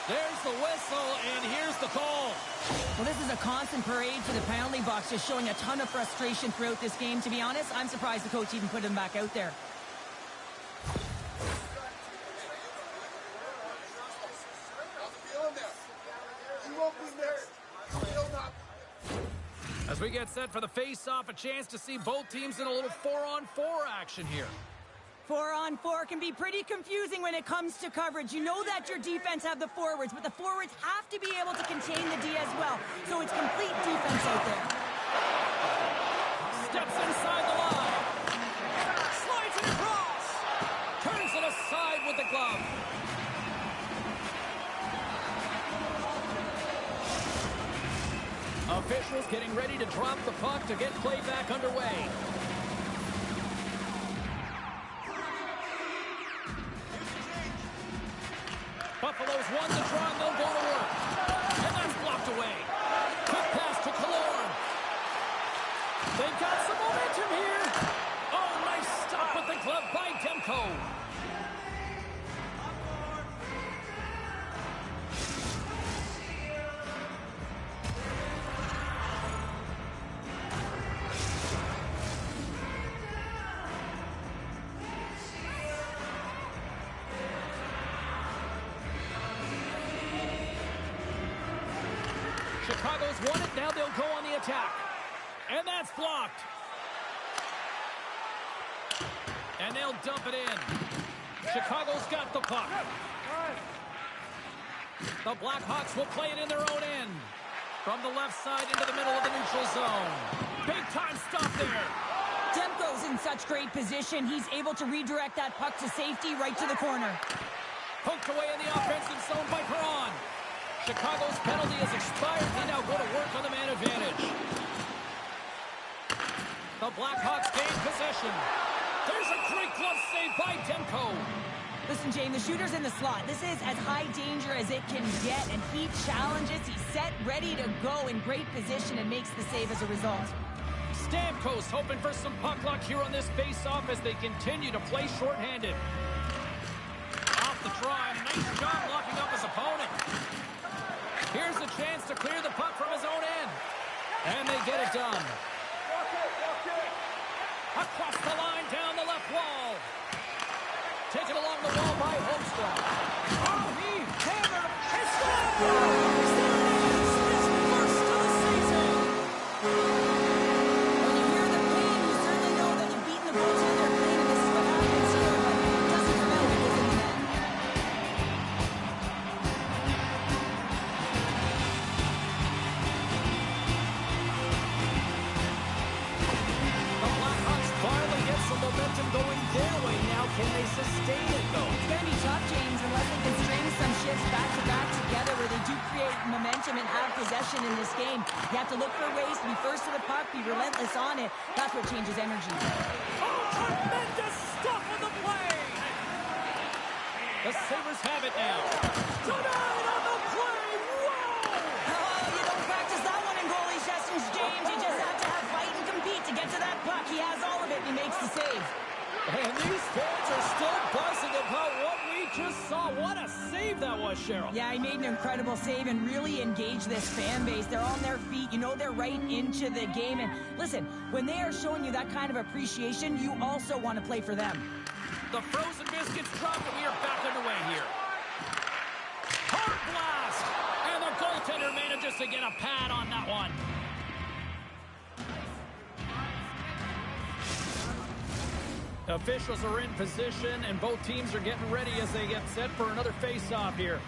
There's the whistle, and here's the call. Well, this is a constant parade for the penalty box, just showing a ton of frustration throughout this game. To be honest, I'm surprised the coach even put him back out there. As we get set for the face-off, a chance to see both teams in a little 4-on-4 action here. 4-on-4 can be pretty confusing when it comes to coverage. You know that your defense have the forwards, but the forwards have to be able to contain the D as well. So it's complete defense out there. Steps inside the line. Slides it across. Turns it aside with the glove. Officials getting ready to drop the puck to get play back underway. Buffalo's won the draw and they'll go to work. And that's blocked away. Quick pass to Killorn. They've got some momentum here. Oh, nice stop with the glove by Demko. Chicago's won it. Now they'll go on the attack. And that's blocked. And they'll dump it in. Chicago's got the puck. The Blackhawks will play it in their own end. From the left side into the middle of the neutral zone. Big time stop there. Demko's in such great position. He's able to redirect that puck to safety right to the corner. Poked away in the offensive zone by Perron. Chicago's penalty has expired. They now go to work on the man advantage. The Blackhawks gain possession. There's a great glove save by Demko. Listen, James, the shooter's in the slot. This is as high danger as it can get, and he challenges. He's set, ready to go, in great position, and makes the save as a result. Stamkos hoping for some puck luck here on this face-off as they continue to play shorthanded. Off the try, nice job locking up his opponent. Here's a chance to clear the puck from his own end. And they get it done. Across the line, down the left wall. Taken along the wall by Holmstrom. Oh, he hammered. He scores! His first of the season. When you hear the pain, you certainly know that you've beaten the goaltender clean, and this is what happens here, but it doesn't come out because of the net. The Blackhawks finally get some momentum going their way now. Can they sustain it, though? It's going to be tough, James, unless they can string some shifts back-to-back together where they do create momentum and have possession in this game. You have to look for ways to be first to the puck, be relentless on it. That's what changes energy. Oh, tremendous stuff on the play! The Sabres have it now. Tonight on the play! Whoa! Oh, you don't practice that one in goalie sessions, James. You just have to have fight and compete to get to that puck. He has all of it, and he makes the save. And these fans are still buzzing about what we just saw. What a save that was, Cheryl. Yeah, he made an incredible save and really engaged this fan base. They're on their feet. You know they're right into the game. And listen, when they are showing you that kind of appreciation, you also want to play for them. The frozen biscuits drop, and we are back underway here. Hard blast! And the goaltender manages to get a pad on that one. Officials are in position, and both teams are getting ready as they get set for another face-off here.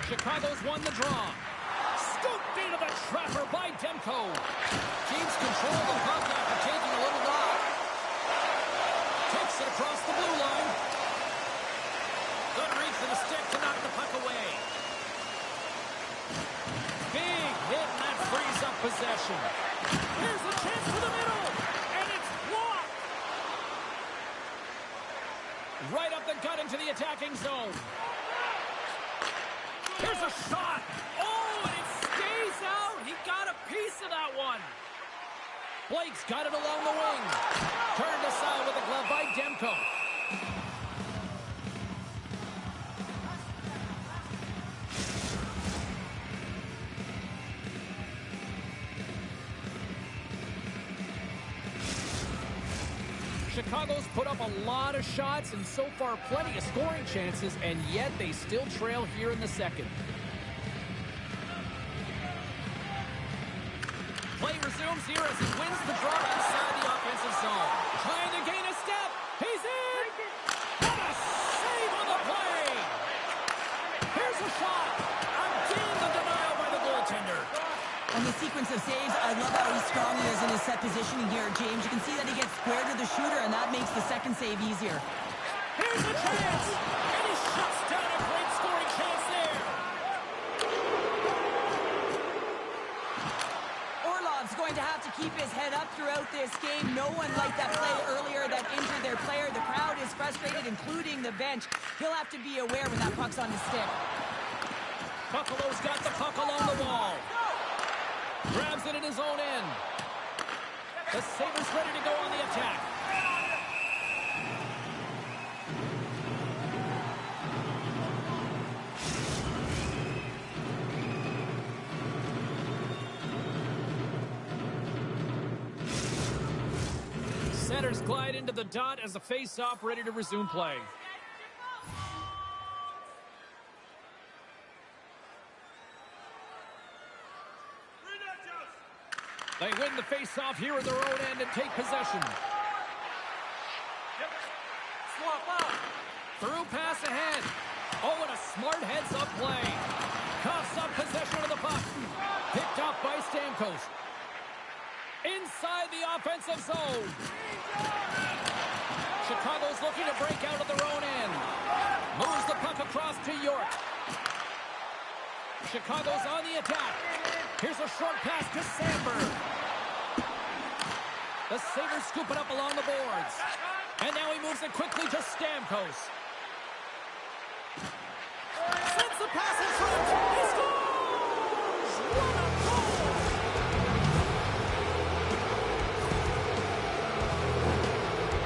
Chicago's won the draw. Scooped into the trapper by Demko. Keeps control of the puck after taking a little knock. Takes it across the blue line. Good reach for the stick to knock the puck away. Big hit, and that frees up possession. Here's a chance to the middle, and it's blocked. Right up the gut into the attacking zone. Here's a shot. Oh, and it stays out. He got a piece of that one. Blake's got it along the wing. Turned aside with a glove by Demko. Chicago's put up a lot of shots and so far plenty of scoring chances, and yet they still trail here in the second. Play resumes here as he wins the draw inside the offensive zone. Trying to gain a step. He's in! What a save on the play! Here's a shot. Again, the denial by the goaltender. On the sequence of saves, I love how strong he is in his set positioning here, James. You can see that he gets square to the shooter, and that makes the second save easier. Here's a chance! And he shuts down a great scoring chance there. Orlov's going to have to keep his head up throughout this game. No one liked that play earlier that injured their player. The crowd is frustrated, including the bench. He'll have to be aware when that puck's on his stick. Buffalo's got the puck along the wall. Grabs it in his own end. The Sabres ready to go on the attack. Centers glide into the dot as the face-off ready to resume play. They win the face-off here in their own end and take possession. Swap out. Through pass ahead. Oh, what a smart heads-up play. Coughs up possession of the puck. Picked off by Stamkos. Inside the offensive zone. Chicago's looking to break out of their own end. Moves the puck across to York. Chicago's on the attack. Here's a short pass to Sandberg. The Sabres scoop it up along the boards. And now he moves it quickly to Stamkos. Sends the pass in front. He scores! What a goal!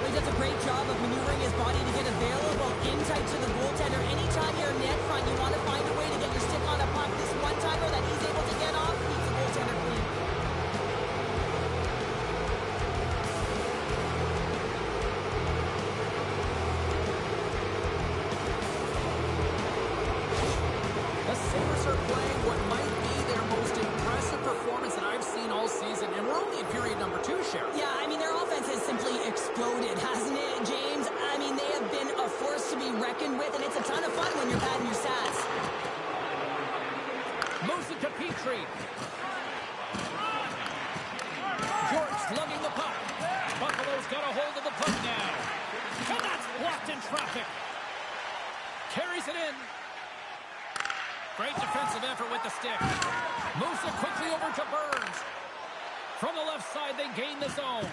He does a great job of maneuvering his body to get available in tight to the goaltender. Anytime you're net front, you want to find a way to get your stick on a puck. This one-timer that he's able to get off keeps the goaltender clean. The Sabres are playing what might be their most impressive performance that I've seen all season, and we're only in period number 2, Sheriff. Yeah, I mean, their offense has simply exploded, hasn't it, James? I mean, they have been a force to be reckoned with, and it's a ton of fun when you're padding your stats. Moves it to Petrie. George lugging the puck. Buffalo's got a hold of the puck now. And that's blocked in traffic. Carries it in. Great defensive effort with the stick. Moves it quickly over to Burns. From the left side, they gain the zone.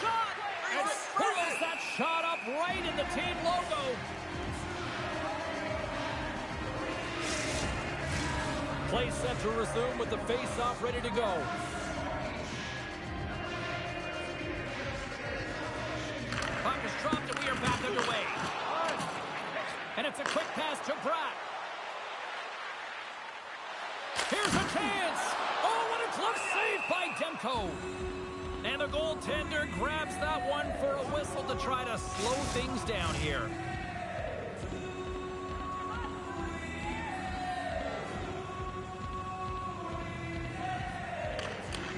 Shot! And swirls that shot up right in the team logo. Play set to resume with the face-off ready to go. Puck is dropped and we are back underway. And it's a quick pass to Bratt. Here's a chance. Oh, what a glove save by Demko. And the goaltender grabs that one for a whistle to try to slow things down here.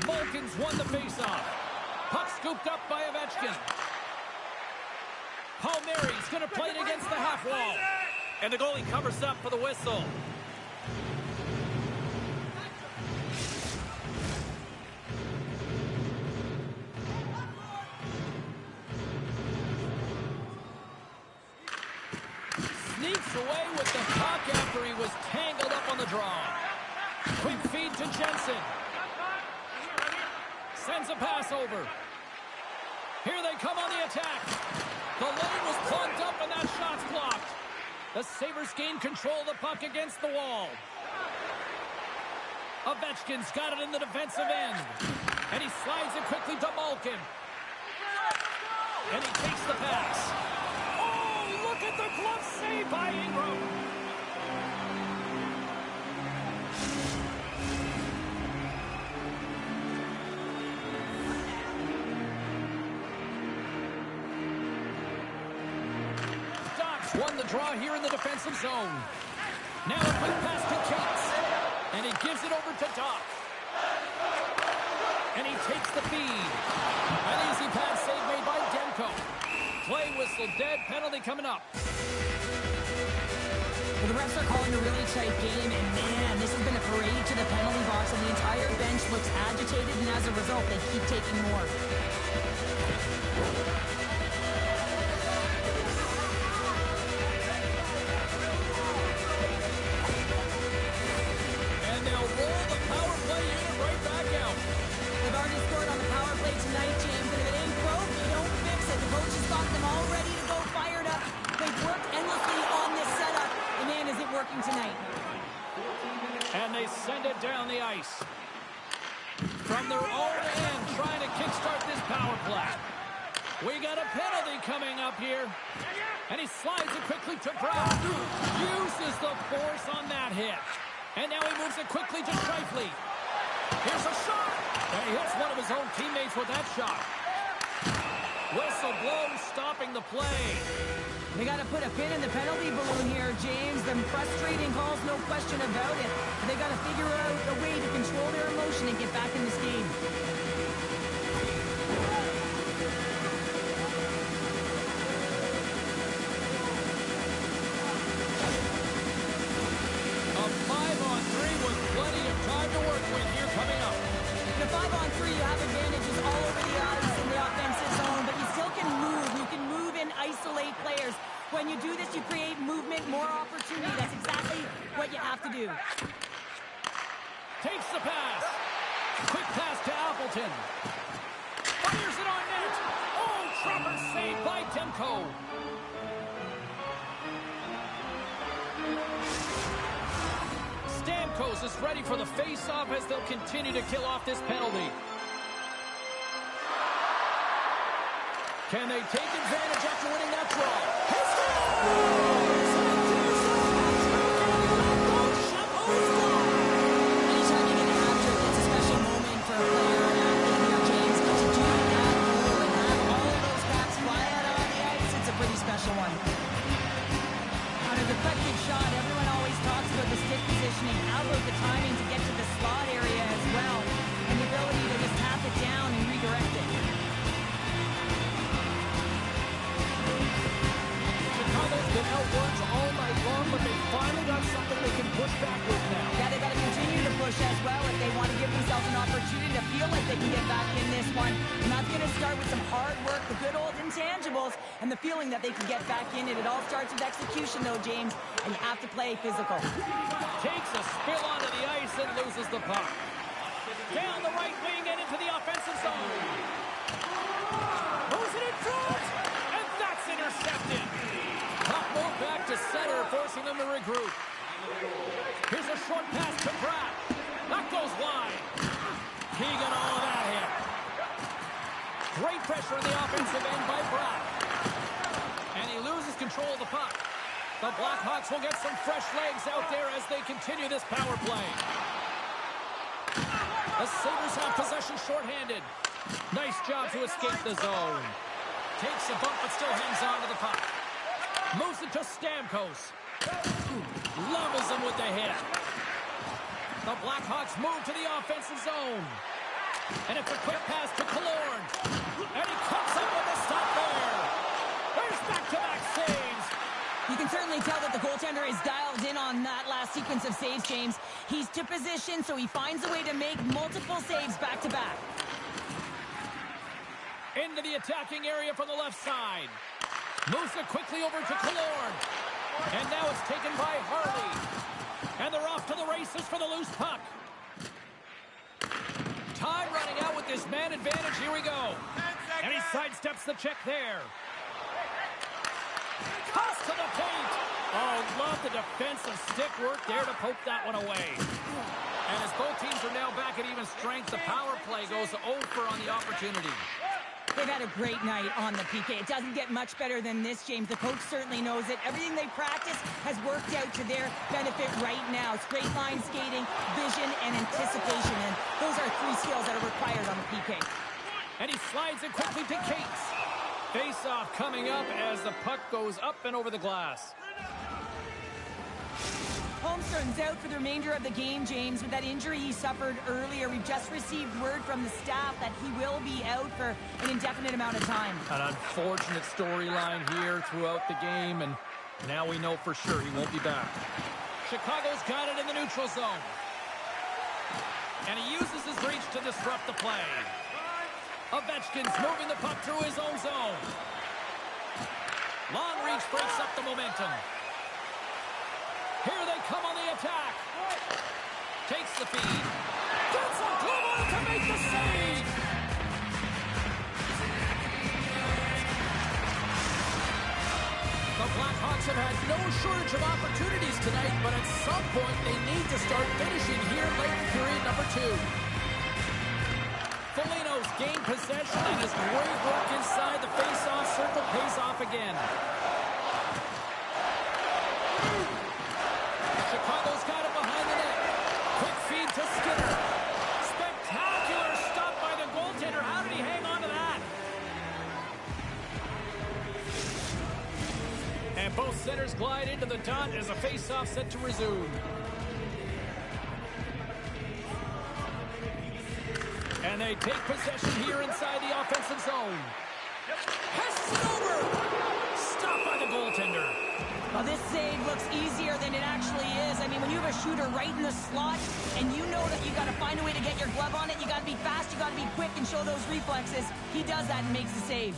Malkin's won the faceoff. Puck scooped up by Ovechkin. Palmieri's going to play it against the half wall. And the goalie covers up for the whistle. Sneaks away with the puck after he was tangled up on the draw. Quick feed to Jensen. Sends a pass over. Here they come on the attack. The lane was plugged up and that shot's blocked. The Sabres gain control of the puck against the wall. Ovechkin's got it in the defensive end. And he slides it quickly to Malkin. And he takes the pass. Oh, look at the glove save by Ingram. Won the draw here in the defensive zone. Now a quick pass to Cates. And he gives it over to Doc. And he takes the feed. An easy pass save made by Demko. Play whistle dead. Penalty coming up. Well, the refs are calling a really tight game, and man, this has been a parade to the penalty box, and the entire bench looks agitated, and as a result, they keep taking more. They've already scored on the power play tonight, James, and if it ain't broke, you don't fix it. The coach has got them all ready to go, fired up. They've worked endlessly on this setup, and man, is it working tonight. And they send it down the ice. From their own end, trying to kickstart this power play. We got a penalty coming up here. And he slides it quickly to Brown. Uses the force on that hit. And now he moves it quickly to Scheifele. Here's a shot. And he hits one of his own teammates with that shot. Whistle blows, stopping the play. They got to put a pin in the penalty balloon here, James. The frustrating calls, no question about it. They got to figure out a way to control their emotion and get back in this game. A 5-on-3 with plenty of time to work with here coming up. In a 5-on-3, you have advantages all over the ice in the offensive zone, but you still can move. You can move and isolate players. When you do this, you create movement, more opportunity. That's exactly what you have to do. Takes the pass. Quick pass to Appleton. Fires it on net. Oh, Trapper saved by Demko. Stamkos is ready for the face-off as they'll continue to kill off this penalty. Can they take advantage after winning that draw? He scores! Anytime you get a hat trick, it's a special moment for a player and athlete here, James. But to do it at home and have all of those bats fly out on the ice, it's a pretty special one. On a deflected shot, everyone always talks about the stick positioning. How about the timing to get to the slot area as well, and the ability to just tap it down and redirect it. Chicago's been outworked all night long, but they finally got something they can push back with now. Yeah, they got to continue to push as well if they want to give themselves an opportunity to feel like they can get back in this one. And that's going to start with some hard work, the good old intangibles, and the feeling that they can get back in it. It all starts with execution, though, James, and you have to play physical. Takes a spill onto the ice and loses the puck. Down the right wing and into the offensive zone. Moves it in front, and that's intercepted. Puck moved back to center, forcing them to regroup. Here's a short pass to Pratt. That goes wide. Keegan all of that hit. Great pressure in the offensive end by Pratt. And he loses control of the puck. The Blackhawks will get some fresh legs out there as they continue this power play. The Sabres have possession shorthanded. Nice job to escape the zone. Takes a bump but still hangs on to the puck. Moves it to Stamkos. Levels him with the hit. The Blackhawks move to the offensive zone. And it's a quick pass to Killorn. And he comes up with a stop there. There's back-to-back saves. You can certainly tell that the goaltender is dialed in on that last sequence of saves, James. He's to position, so he finds a way to make multiple saves back-to-back. Into the attacking area from the left side. Moves it quickly over to Killorn. And now it's taken by Harley. And they're off to the races for the loose puck. Time running out with this man advantage. Here we go. And he sidesteps the check there. Toss to the paint. Oh, love the defensive stick work there to poke that one away. And as both teams are now back at even strength, the power play goes over on the opportunity. They've had a great night on the PK. It doesn't get much better than this, James. The coach certainly knows it. Everything they practice has worked out to their benefit right now. Straight line skating, vision, and anticipation. And those are three skills that are required on the PK. And he slides it quickly to Cates. Face-off coming up as the puck goes up and over the glass. Holmstron's out for the remainder of the game, James, with that injury he suffered earlier. We've just received word from the staff that he will be out for an indefinite amount of time. An unfortunate storyline here throughout the game, and now we know for sure he won't be back. Chicago's got it in the neutral zone. And he uses his reach to disrupt the play. Ovechkin's moving the puck through his own zone. Long reach breaks up the momentum. Here they come on the attack. Takes the feed. Gets a glove to make the save. The Blackhawks have had no shortage of opportunities tonight, but at some point they need to start finishing here late in period number 2. Foligno's gained possession and his great work inside the face-off circle pays off again. Chicago's got it behind the net. Quick feed to Skinner. Spectacular stop by the goaltender. How did he hang on to that? to the dot as a face-off set to resume. And they take possession here inside the offensive zone. Passes it over. Stopped by the goaltender. Well, this save looks easier than it actually is. I mean, when you have a shooter right in the slot and you know that you got to find a way to get your glove on it, you got to be fast, you got to be quick and show those reflexes. He does that and makes the save.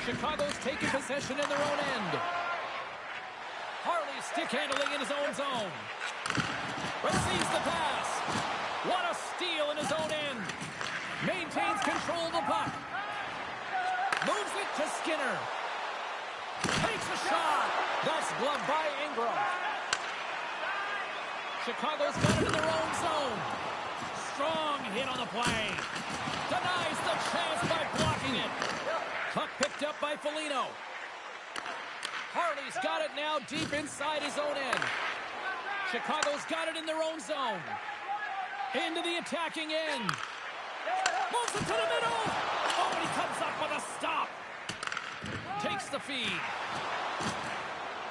Chicago's taking possession in their own end. Harley stick handling in his own zone. Receives the pass. What a steal in his own end. Maintains control of the puck. Moves it to Skinner. Takes a shot. That's gloved by Ingram. Chicago's got it in their own zone. Strong hit on the play. Denies the chance by blocking it. Puck picked up by Foligno. Harley's got it now deep inside his own end. Chicago's got it in their own zone. Into the attacking end. Moves it to the middle. Oh, and he comes up with a stop. Takes the feed.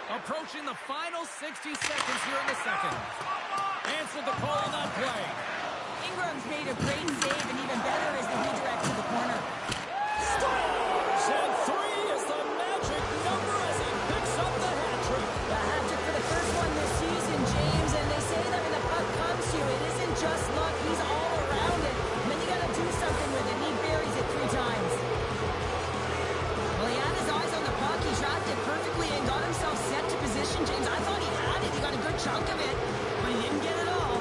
Approaching the final 60 seconds here in the second. Answered the call on that play. Ingram's made a great save, and even better is the redirect to the corner. Scores! And 3 is the magic number as he picks up the hat trick. The hat trick for the first one this season, James, and they say that when the puck comes to you, it isn't just luck, he's all around it. And then you got to do something with it, and he buries it 3 times. Well, he had his eyes on the puck, he tracked it perfectly and got himself set to position, James. I thought he had it, he got a good chunk of it, but he didn't get it all.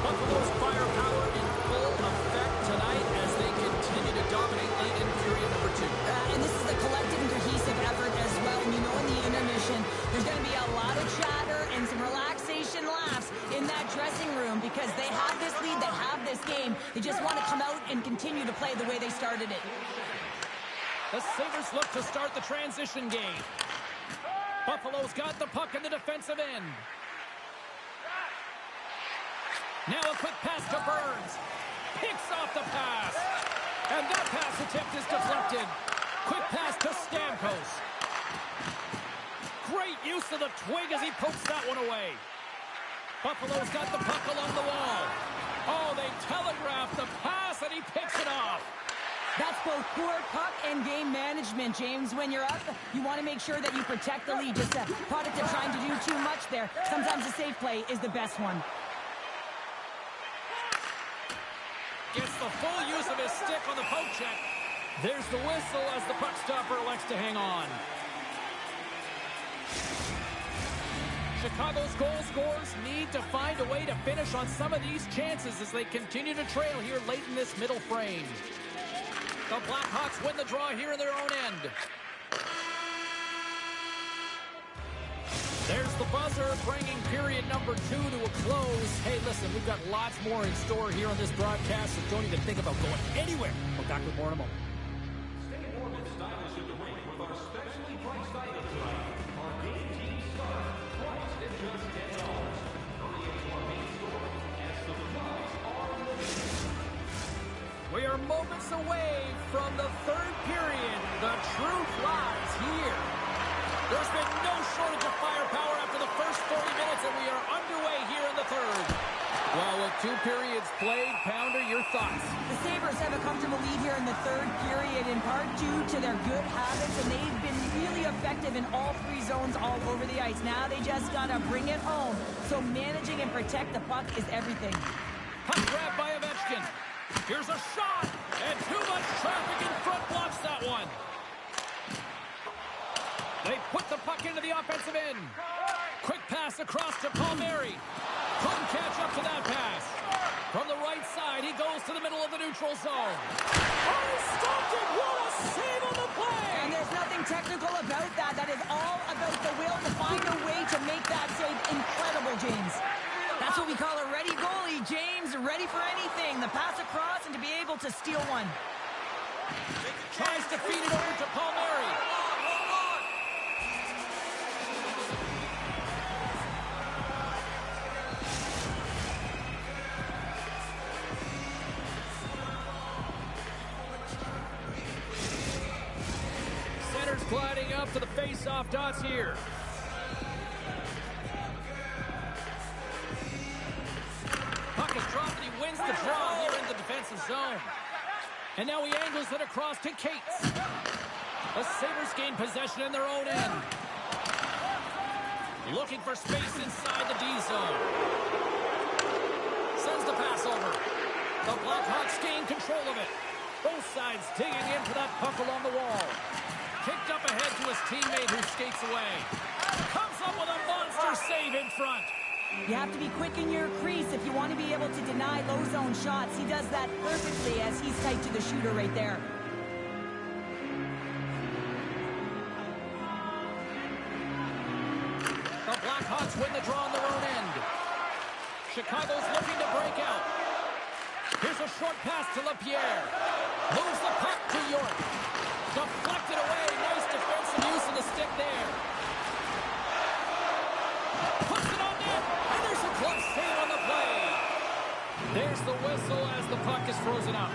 Buffalo's firepower in full effect tonight as they continue to dominate late in period number 2. And this is a collective and cohesive effort as well. And you know in the intermission, there's going to be a lot of chatter and some relaxation laughs in that dressing room because they have this lead, they have this game. They just want to come out and continue to play the way they started it. The Sabres look to start the transition game. Buffalo's got the puck in the defensive end. Now a quick pass to Burns. Picks off the pass. And that pass attempt is deflected. Quick pass to Stamkos. Great use of the twig as he pokes that one away. Buffalo's got the puck along the wall. Oh, they telegraph the pass and he picks it off. That's both poor puck and game management, James. When you're up, you want to make sure that you protect the lead. Just a product of trying to do too much there. Sometimes a safe play is the best one. Gets the full use of his stick on the poke check. There's the whistle as the puck stopper elects to hang on. Chicago's goal scorers need to find a way to finish on some of these chances as they continue to trail here late in this middle frame. The Blackhawks win the draw here in their own end. There's the buzzer bringing period number 2 to a close. Hey, listen, we've got lots more in store here on this broadcast, so don't even think about going anywhere. We'll back with more in a moment. Stay warm and stylish in the rink with our specially priced items tonight. Our game team start priced at just $10. Hurry into our main store as supplies are limited. We are moments away from the third period. The truth lies here. There's been no shortage of firepower after the first 40 minutes, and we are underway here in the third. Well, with 2 periods played, Pounder, your thoughts? The Sabres have a comfortable lead here in the third period, in part due to their good habits, and they've been really effective in all 3 zones all over the ice. Now they just got to bring it home. So managing and protect the puck is everything. Puck grab by Ovechkin. Here's a shot, and too much traffic in front blocks that one. They put the puck into the offensive end. Quick pass across to Palmieri. Couldn't catch up to that pass. From the right side, he goes to the middle of the neutral zone. Oh, he stopped it! What a save on the play! And there's nothing technical about that. That is all about the will to find a way to make that save incredible, James. That's what we call a ready goalie, James. Ready for anything. The pass across and to be able to steal one. Tries to feed it over to Palmieri. up to the face-off dots here. Puck is dropped and he wins the draw here in the defensive zone. And now he angles it across to Cates. The Sabres gain possession in their own end. Looking for space inside the D zone. Sends the pass over. The Blackhawks gain control of it. Both sides digging in for that puck along the wall. Kicked up ahead to his teammate who skates away. Comes up with a monster save in front. You have to be quick in your crease if you want to be able to deny low zone shots. He does that perfectly as he's tight to the shooter right there. The Blackhawks win the draw on their own end. Chicago's looking to break out. Here's a short pass to LaPierre. Moves the puck to York. Deflected away. Nice defensive use of the stick there. Puts it on net. And there's a glove save on the play. There's the whistle as the puck is frozen up.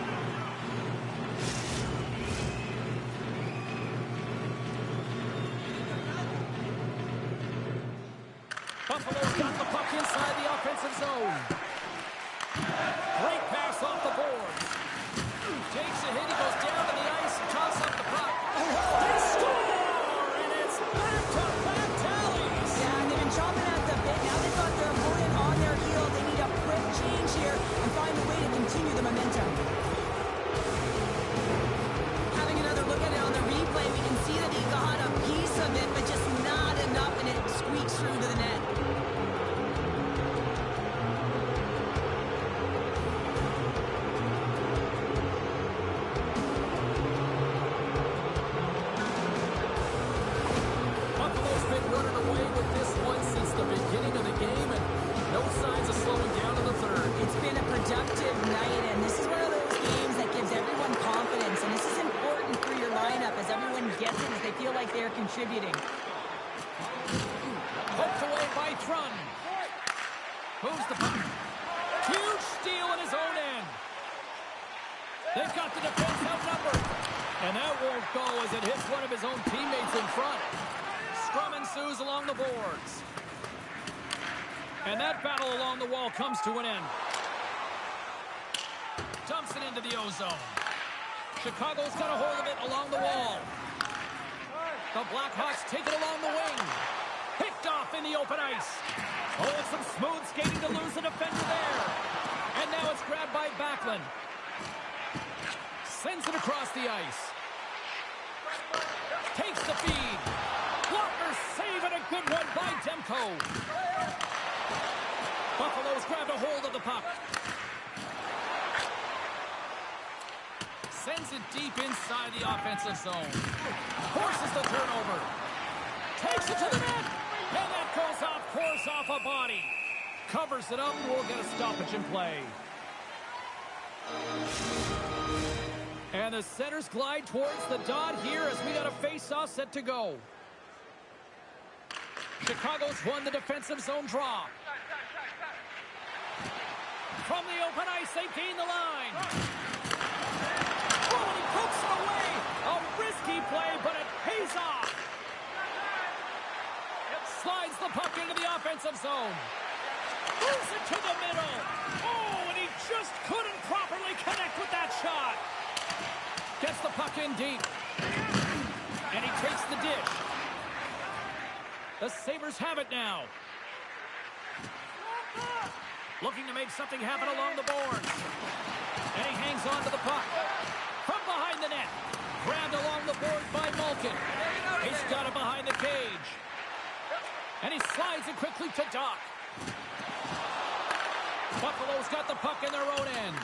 Buffalo's got the puck inside the offensive zone. Great pass off the boards. Takes a hit, he goes down to the ice and tosses up the puck. They score! And it's back-to-back tallies! Yeah, and they've been chomping at the bit. Now they've got their opponent on their heels. They need a quick change here and find a way to continue the momentum. Having another look at it on the replay, we can see that he got a piece of it, but just not enough, and it squeaks through to the net. Buffalo's been running away with this one since the beginning of the game, and no signs of slowing down in the third. It's been a productive night, and this is one of those games that gives everyone confidence, and this is important for your lineup as everyone gets it, as they feel like they're contributing. Poked away by Thrun. Moves the puck. Huge steal in his own end. They've got the defense outnumbered. And that won't go as it hits one of his own teammates in front. Scrum ensues along the boards. And that battle along the wall comes to an end. Dumps it into the O-zone. Chicago's got a hold of it along the wall. The Blackhawks take it along the wing. Picked off in the open ice. Oh, it's some smooth skating to lose the defender there. And now it's grabbed by Backlund. Sends it across the ice. Takes the feed. Blocker save and a good one by Demko. Buffalo's grabbed a hold of the puck. Sends it deep inside the offensive zone. Forces the turnover. Takes it to the net. And that goes off course off a body. Covers it up. We'll get a stoppage in play. And the centers glide towards the dot here as we got a face-off set to go. Chicago's won the defensive zone draw. From the open ice, they gain the line. Oh, he pokes it away. A risky play, but it pays off. Slides the puck into the offensive zone. Moves it to the middle. Oh, and he just couldn't properly connect with that shot. Gets the puck in deep. And he takes the dish. The Sabres have it now. Looking to make something happen along the boards. And he hangs on to the puck. From behind the net. Grabbed along the board by Malkin. He's got it behind the cage. And he slides it quickly to Doc. Buffalo's got the puck in their own end.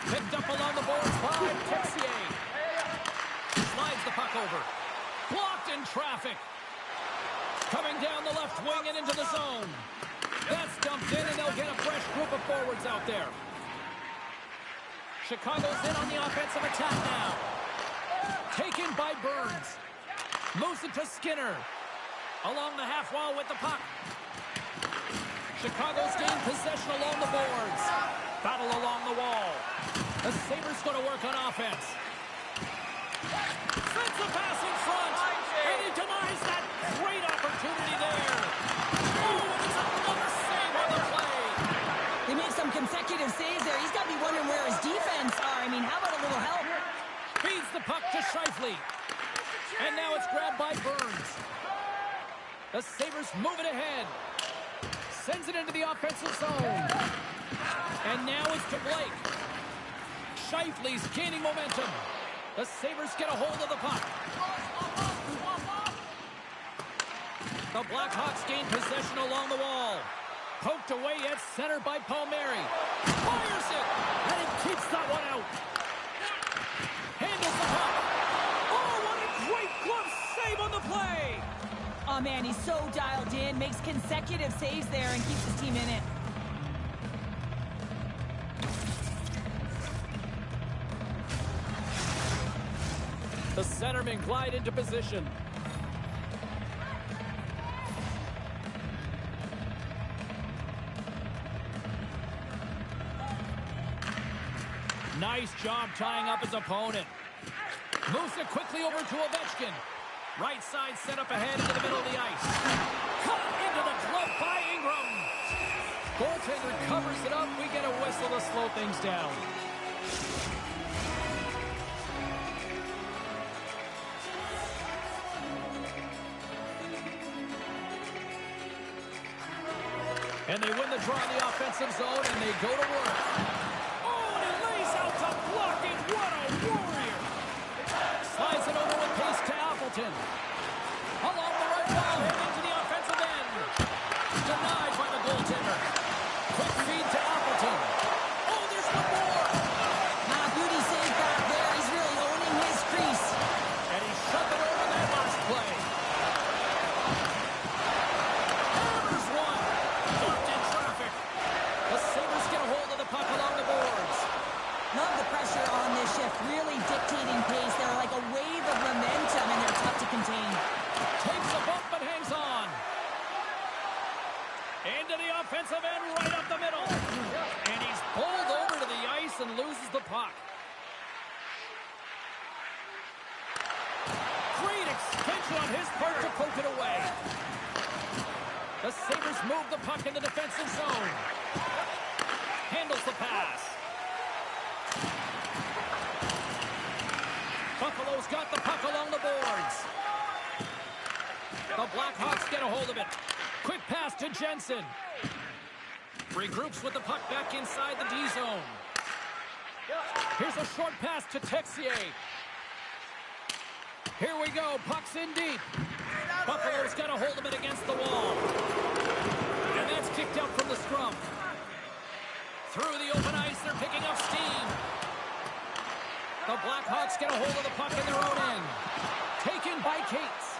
Picked up along the boards by Texier. Slides the puck over. Blocked in traffic. Coming down the left wing and into the zone. That's dumped in, and they'll get a fresh group of forwards out there. Chicago's in on the offensive attack now. Taken by Burns. Moves it to Skinner. Along the half wall with the puck. Chicago's gained possession along the boards. Battle along the wall. The Sabres going to work on offense. Sends the pass in front. And he denies that great opportunity there. Oh, and it's another save on the play. They make some consecutive saves there. He's got to be wondering where his defense are. I mean, how about a little help? Feeds the puck to Scheifele. And now it's grabbed by Burns. The Sabres move it ahead. Sends it into the offensive zone. And now it's to Blake. Scheifele's gaining momentum. The Sabres get a hold of the puck. The Blackhawks gain possession along the wall. Poked away at center by Palmieri. Fires it! And he keeps that one out. Handles the puck. Oh, what a great glove save on the play! Oh, man, he's so dialed in. Makes consecutive saves there and keeps his team in it. The centermen glide into position. Nice job tying up his opponent. Moves it quickly over to Ovechkin. Right side set up ahead into the middle of the ice. Cut into the glove by Ingram. Goaltender covers it up. We get a whistle to slow things down. And they win the draw in the offensive zone, and they go to work. Oh, and he lays out the blocking. What a warrior. Slides it over with pace to Appleton. Along the right wall, hit into the offensive end. Denied by the goaltender. Quick feed to Appleton. Oh, there's one more. Beauty save back there. He's really owning his crease. And he shoved it over that last play. Hammers one. Blocked in traffic. The Sabres get a hold of the puck along the boards. Love the pressure on this shift. Really dictating pace. They're like a wave of momentum, and they're tough to contain. Takes a bump but hangs on. Into the offensive end, right up the middle. And he's pulled over to the ice and loses the puck. Great extension on his part to poke it away. The Sabres move the puck in the defensive zone. Handles the pass. Buffalo's got the puck along the boards. The Blackhawks get a hold of it. Quick pass to Jensen. Regroups with the puck back inside the D zone. Here's a short pass to Texier. Here we go. Puck's in deep. Buffalo's got a hold of it against the wall. And that's kicked out from the scrum. Through the open ice, they're picking up steam. The Blackhawks get a hold of the puck in their own end. Taken by Cates.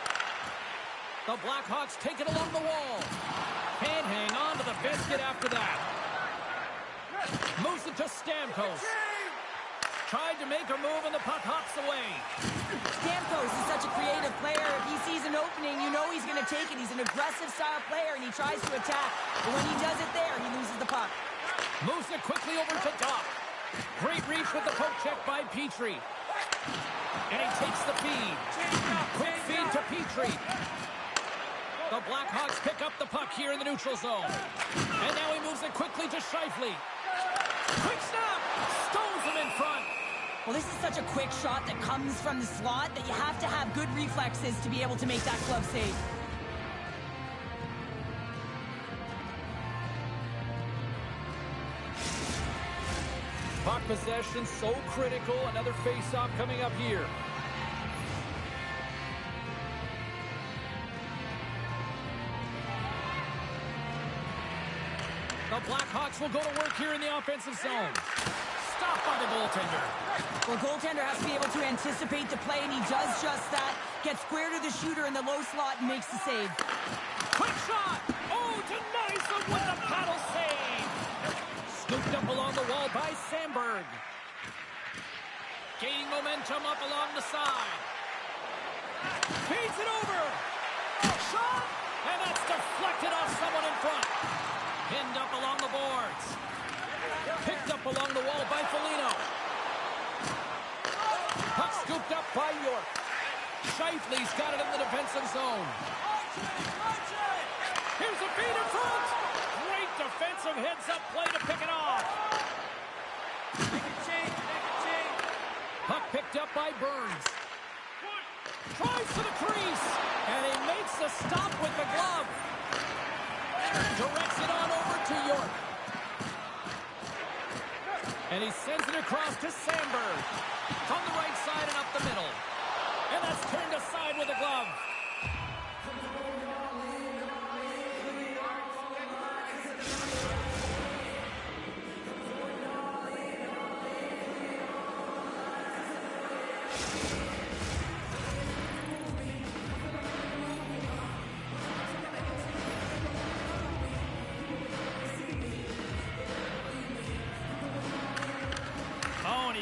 The Blackhawks take it along the wall. Can't hang on to the biscuit after that. Moves it to Stamkos. Tried to make a move and the puck hops away. Stamkos is such a creative player. If he sees an opening, you know he's going to take it. He's an aggressive style player, and he tries to attack. But when he does it there, he loses the puck. Moves it quickly over to Doc. Great reach with the poke check by Petrie. And he takes the feed. Quick feed to Petrie. The Blackhawks pick up the puck here in the neutral zone. And now he moves it quickly to Scheifele. Quick snap! Stones him in front. Well, this is such a quick shot that comes from the slot that you have to have good reflexes to be able to make that glove save. Puck possession so critical. Another face-off coming up here. The Blackhawks will go to work here in the offensive zone. Stopped by the goaltender. Well, goaltender has to be able to anticipate the play, and he does just that. Gets square to the shooter in the low slot and makes the save. Quick shot! Oh, denies him with the paddle save! Scooped up along the wall by Sandberg. Gaining momentum up along the side. Feeds it over! Shot! And that's deflected off someone in front. Pinned up along the boards. Picked up along the wall by Foligno. Puck scooped up by York. Shifley's got it in the defensive zone. Here's a feed in front. Great defensive heads-up play to pick it off. Make it change. Puck picked up by Burns. Drives to the crease. And he makes the stop with the glove. Directs it on over to York. And he sends it across to Sandberg. From the right side and up the middle. And that's turned aside with a glove.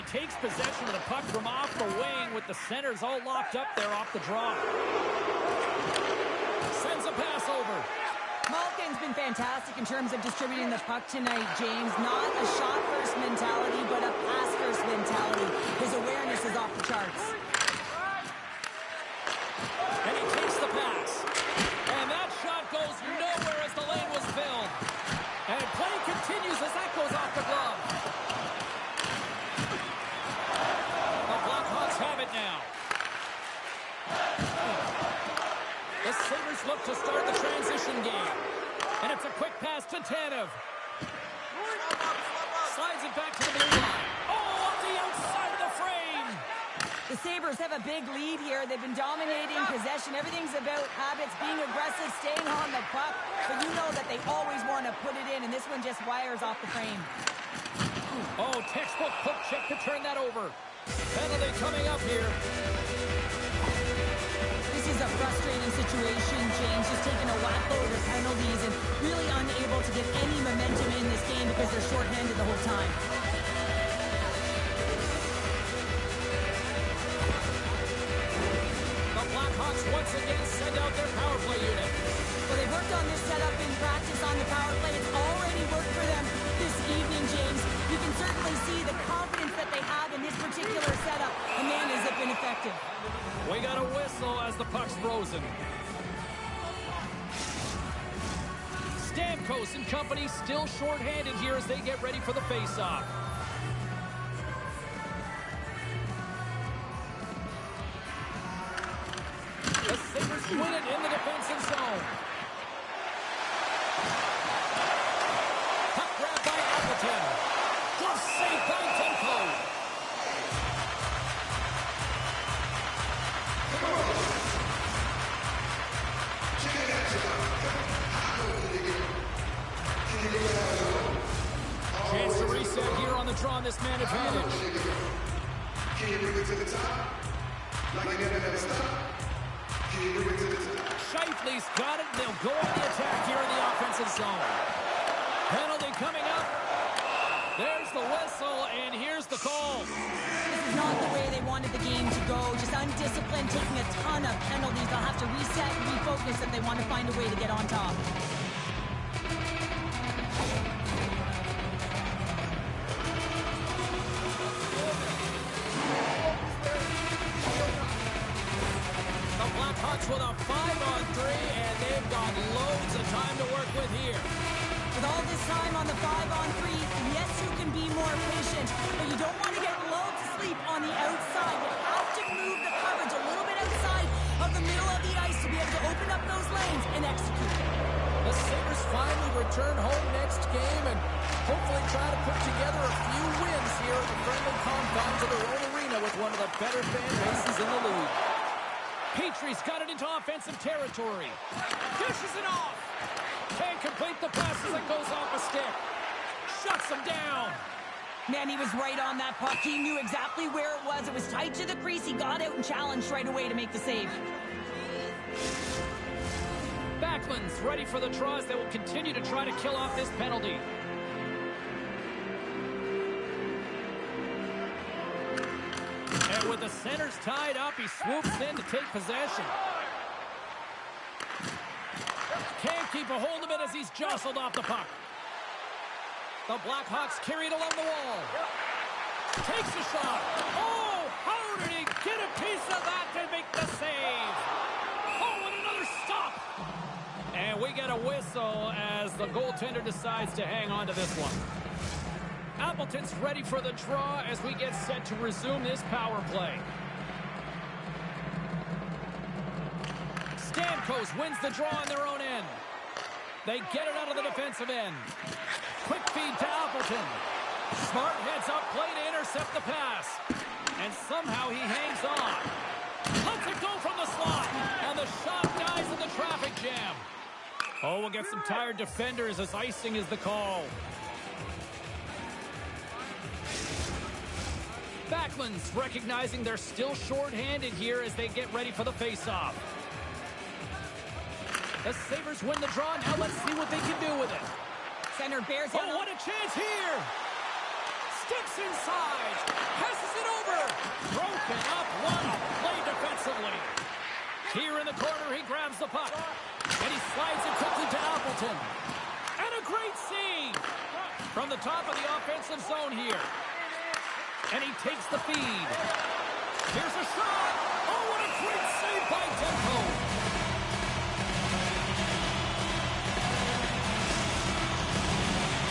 Takes possession of the puck from off the wing with the centers all locked up there off the draw. Sends a pass over. Malkin's been fantastic in terms of distributing the puck tonight, James. Not a shot-first mentality, but a pass-first mentality. His awareness is off the charts. And he takes the pass. And that shot goes nowhere as the lane was filled. And play continues as that goes off the glove. Have it now. The Sabres look to start the transition game. And it's a quick pass to Tanev. Slides it back to the blue line. Oh, off the outside of the frame. The Sabres have a big lead here. They've been dominating possession. Everything's about habits, being aggressive, staying on the puck. But you know that they always want to put it in, and this one just wires off the frame. Oh, textbook hook check to turn that over. Penalty coming up here. This is a frustrating situation, James. Just taking a whack load of penalties and really unable to get any momentum in this game because they're shorthanded the whole time. The Blackhawks once again send out their power play unit. Well, they've worked on this setup in practice on the power play. It's already worked for them this evening, James. You can certainly see the confidence that they have in this particular setup. And man, has it been effective. We got a whistle as the puck's frozen. Stamkos and company still shorthanded here as they get ready for the faceoff. The Sabres win it in the defensive zone. Puck grabbed by Appleton. Glove saved by Demko. Chance to reset here on the draw on this man advantage. Can you bring it to the top? Like you never stop. Can you bring it to the top? Shifley's got it. They'll go on the attack here in the offensive zone. Penalty coming up. There's the whistle, and here's the call. This is not the way they wanted the game to go. Just undisciplined, taking a ton of penalties. They'll have to reset and refocus if they want to find a way to get on top. The Blackhawks with a 5-on-3, and they've got loads of time to work with here. With all this time on the 5-on-3, yes, you can be more patient, but you don't want to get lulled to sleep on the outside. You have to move the coverage a little bit outside of the middle of the ice to be able to open up those lanes and execute. The Sabres finally return home next game and hopefully try to put together a few wins here at the friendly confines of their own arena with one of the better fan bases in the league. Petrie's got it into offensive territory. Dishes it off. Can't complete the pass as it goes off a stick. Shuts him down. Man, he was right on that puck. He knew exactly where it was. It was tight to the crease. He got out and challenged right away to make the save. Backlund's ready for the draws. They will continue to try to kill off this penalty. And with the centers tied up, he swoops in to take possession. Can't keep a hold of it as he's jostled off the puck. The Blackhawks carry it along the wall. Takes a shot. Oh, how did he get a piece of that to make the save? get a whistle as the goaltender decides to hang on to this one. Appleton's ready for the draw as we get set to resume this power play. Stamkos wins the draw on their own end. They get it out of the defensive end. Quick feed to Appleton. Smart heads up play to intercept the pass. And somehow he hangs on. Lets it go from the slot. And the shot dies in the traffic jam. Oh, we'll get some tired defenders as icing is the call. Backlund's recognizing they're still short-handed here as they get ready for the face-off. The Sabres win the draw. Now let's see what they can do with it. Center bears. Oh, what a chance here. Steps inside. Passes it over. Broken up. What a play defensively. Here in the corner, he grabs the puck. And he slides it quickly to Appleton. And a great save from the top of the offensive zone here. And he takes the feed. Here's a shot. Oh, what a great save by Demko.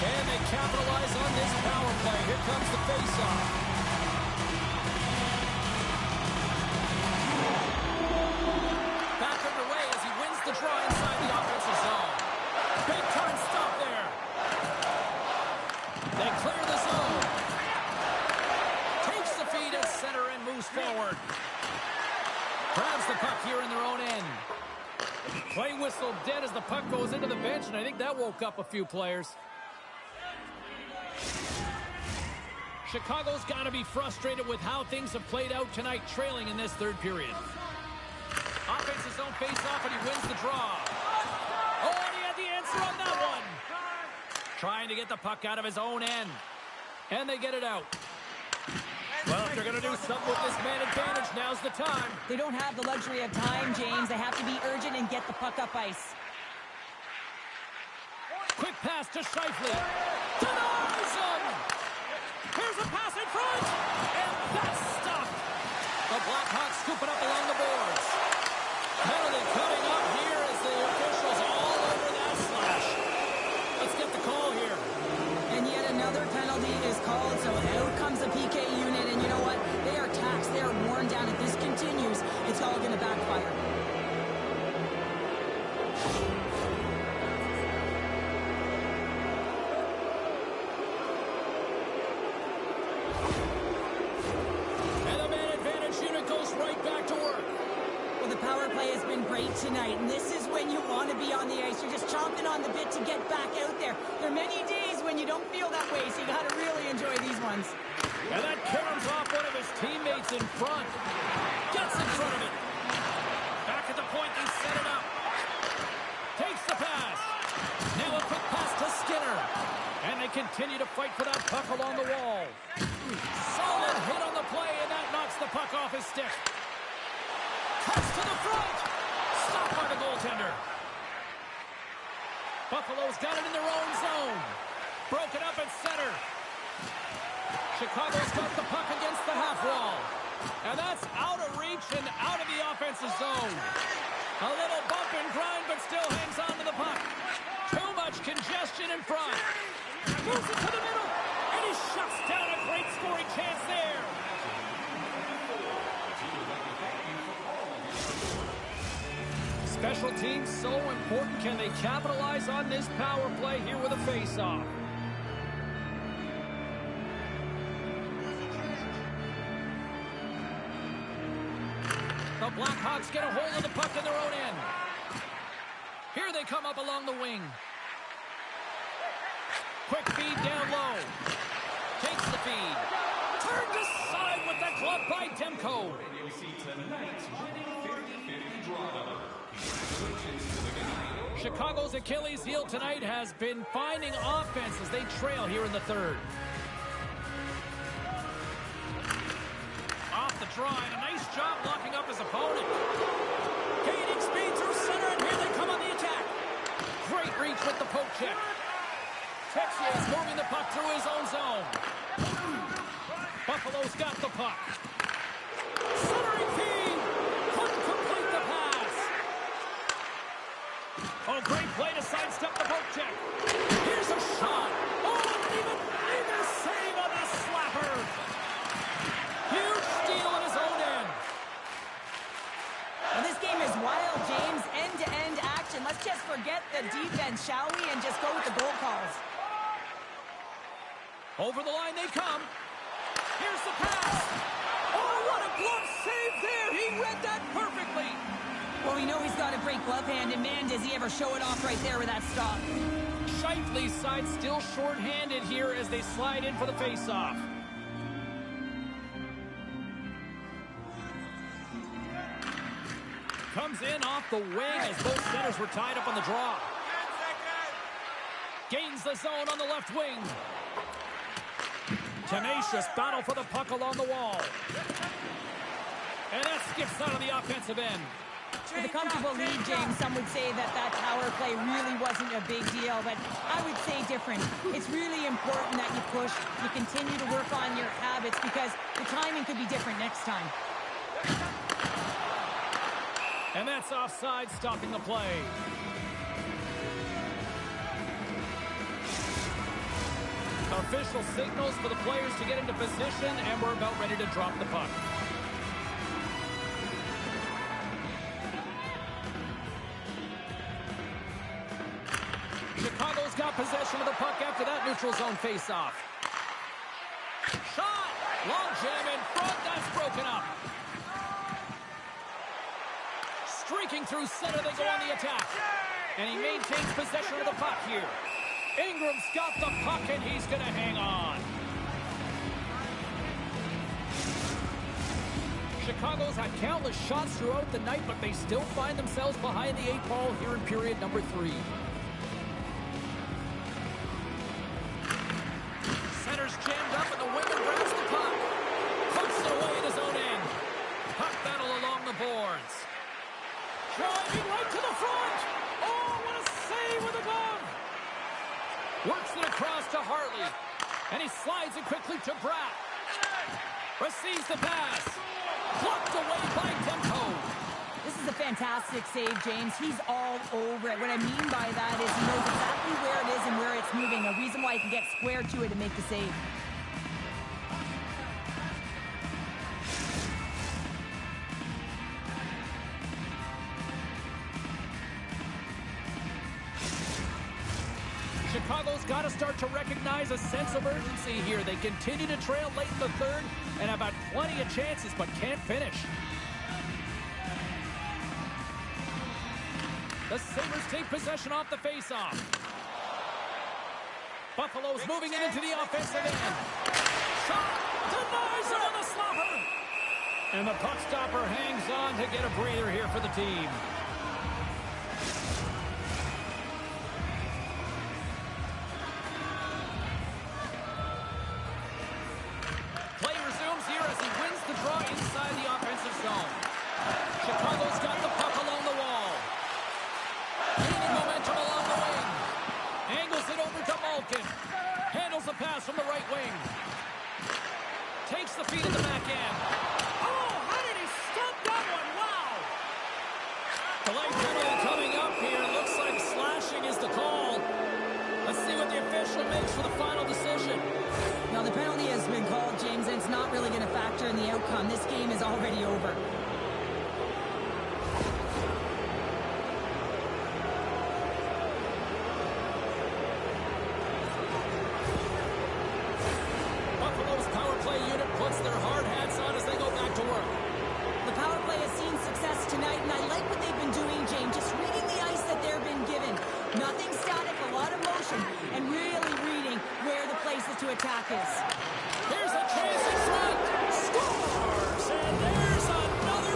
Can they capitalize on this power play? Here comes the faceoff. Back underway as he wins the draw inside the offensive zone. Big time stop there. They clear the zone. Takes the feed at center and moves forward. Grabs the puck here in their own end. Play whistle dead as the puck goes into the bench, and I think that woke up a few players. Chicago's got to be frustrated with how things have played out tonight, trailing in this third period. Offensive zone face-off, and he wins the draw. Oh, and he had the answer on that one. Trying to get the puck out of his own end. And they get it out. Well, if they're going to do something with this man advantage, now's the time. They don't have the luxury of time, James. They have to be urgent and get the puck up ice. Quick pass to Scheifele. Denies him! Here's a pass in front! And that's stopped! The Blackhawks scoop it up along the boards. Penalty coming up here as the officials all over that slash. Let's get the call here. And yet another penalty is called, so out comes the PK unit, and you know what? They are taxed. They are worn down. If this continues, it's all going to backfire. And the man advantage unit goes right back to work. Well, the power play has been great tonight, and this is when you want to be on the ice. You're just chomping on the bit to get back out there. There are many days when you don't feel that way, so you got to really enjoy these ones. And that caroms off one of his teammates in front. Gets in front of it. Back at the point, they set it up. Takes the pass. Now a quick pass to Skinner. And they continue to fight for that puck along the wall. Solid hit on the play, and that knocks the puck off his stick. Cuts to the front. Stopped by the goaltender. Buffalo's got it in their own zone. Broken up at center. Chicago's got the puck against the half wall. And that's out of reach and out of the offensive zone. A little bump and grind, but still hangs on to the puck. Too much congestion in front. Moves it to the middle. And he shuts down a great scoring chance there. Special teams so important. Can they capitalize on this power play here with a face-off? The Blackhawks get a hold of the puck in their own end. Here they come up along the wing. Quick feed down low. Takes the feed. Turned aside with the glove by Demko. You see tonight's winning 50-50 draw number. Congratulations to the guy. Chicago's Achilles heel tonight has been finding offense as they trail here in the third. Off the draw, and a nice job blocking up his opponent. Gaining speed through center, and here they come on the attack. Great reach with the poke check. Texier is moving the puck through his own zone. Buffalo's got the puck. Centering feed. Couldn't complete the pass. Oh, great play to sidestep the poke check. Here's a shot. Oh, even bigger save on the slapper. Huge steal in his own end. Well, this game is wild, James. End-to-end action. Let's just forget the defense, shall we, and just go with the goal calls. Over the line they come. Here's the pass. Oh, what a glove save there. He read that perfectly. Well, we know he's got a great glove hand, and man, does he ever show it off right there with that stop. Shifley's side still short-handed here as they slide in for the face-off. Comes in off the wing as both centers were tied up on the draw. Gains the zone on the left wing. Tenacious battle for the puck along the wall. And that skips out of the offensive end. With a comfortable lead, James, some would say that power play really wasn't a big deal, but I would say different. It's really important that you push, you continue to work on your habits, because the timing could be different next time. And that's offside, stopping the play. Official signals for the players to get into position, and we're about ready to drop the puck. Chicago's got possession of the puck after that neutral zone face-off. Shot! Long jam in front, that's broken up. Streaking through center, they go on the attack. And he maintains possession of the puck here. Ingram's got the puck, and he's going to hang on. Chicago's had countless shots throughout the night, but they still find themselves behind the 8 ball here in period number 3. Center's jammed up, and the winger grabs the puck. Pucks it away in his own end. Puck battle along the boards. Driving right to the front. Oh, what a save with a glove. Works it across to Hartley. And he slides it quickly to Bratt. Receives the pass. Blocked away by Demko. This is a fantastic save, James. He's all over it. What I mean by that is he knows exactly where it is and where it's moving. A reason why he can get square to it and make the save. Chicago's got to start to recognize a sense of urgency here. They continue to trail late in the third and have had plenty of chances but can't finish. The Sabres take possession off the faceoff. Buffalo's moving it into the offensive end. Shot! Denies it on the slapper! And the puck stopper hangs on to get a breather here for the team. Play resumes here as he wins the draw inside the offensive zone. Chicago's got the puck along the wall. Gaining momentum along the wing. Angles it over to Malkin. Handles the pass from the right wing. Takes the feed at the back end. Oh, how did he stop that one? Wow! Delay penalty coming up here. Looks like slashing is the call. Let's see what the official makes for the final decision. Now, the penalty has been called, James, and it's not really going to factor in the outcome. This game is already over. Buffalo's power play unit puts their hard hats on as they go back to work. The power play has seen success tonight, and I like what they've been doing, James. Just reading the ice that they've been given. Nothing static, a lot of motion, and really reading where the places to attack is. Here's a chance in front. Scores! And there's another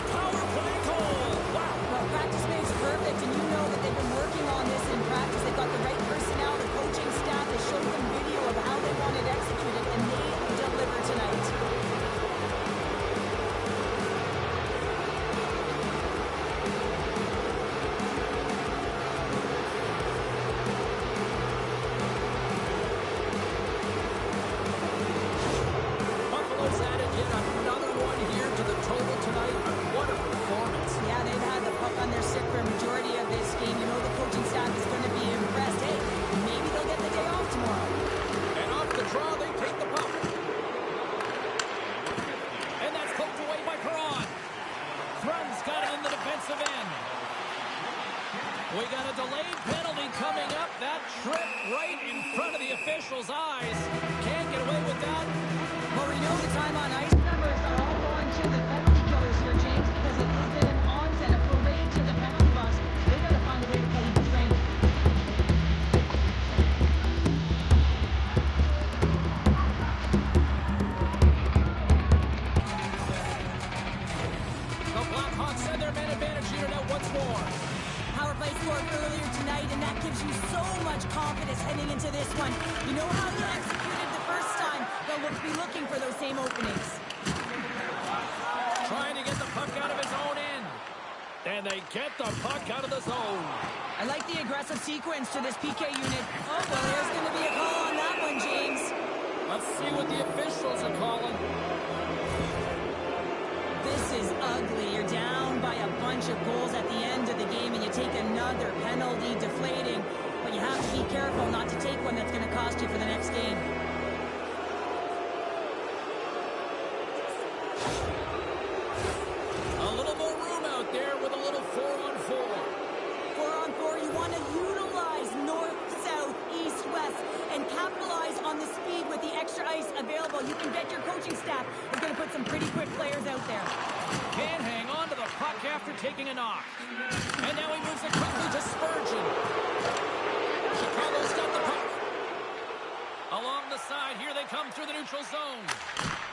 the officials' eyes. Can't get away with that. Well, we know the time on ice numbers are all going to the penalty killers here, James, because it has been an onset, a parade to the penalty box. They got to find a way to play the strength. The Blackhawks send their man advantage unit out once more. Power play scored earlier tonight, and that gives you so much confidence heading into this one. You know how you executed the first time, they'll be looking for those same openings. Trying to get the puck out of his own end. And they get the puck out of the zone. I like the aggressive sequence to this PK unit. Oh, well, there's going to be a call on that one, James. Let's see what the officials are calling. This is ugly. You're down by a bunch of goals at the end of the game, and you take another penalty, deflating. But you have to be careful not to take one that's going to cost you for the next game. A little more room out there with a little 4-on-4. 4-on-4, you want to utilize north, south, east, west, and capitalize on the speed with the extra ice available. You can bet your coaching staff is going to put some pretty quick players out there. Can't hang on to the puck after taking a knock. And now he moves it quickly to Spurgeon. Chicago's got the puck. Along the side, here they come through the neutral zone.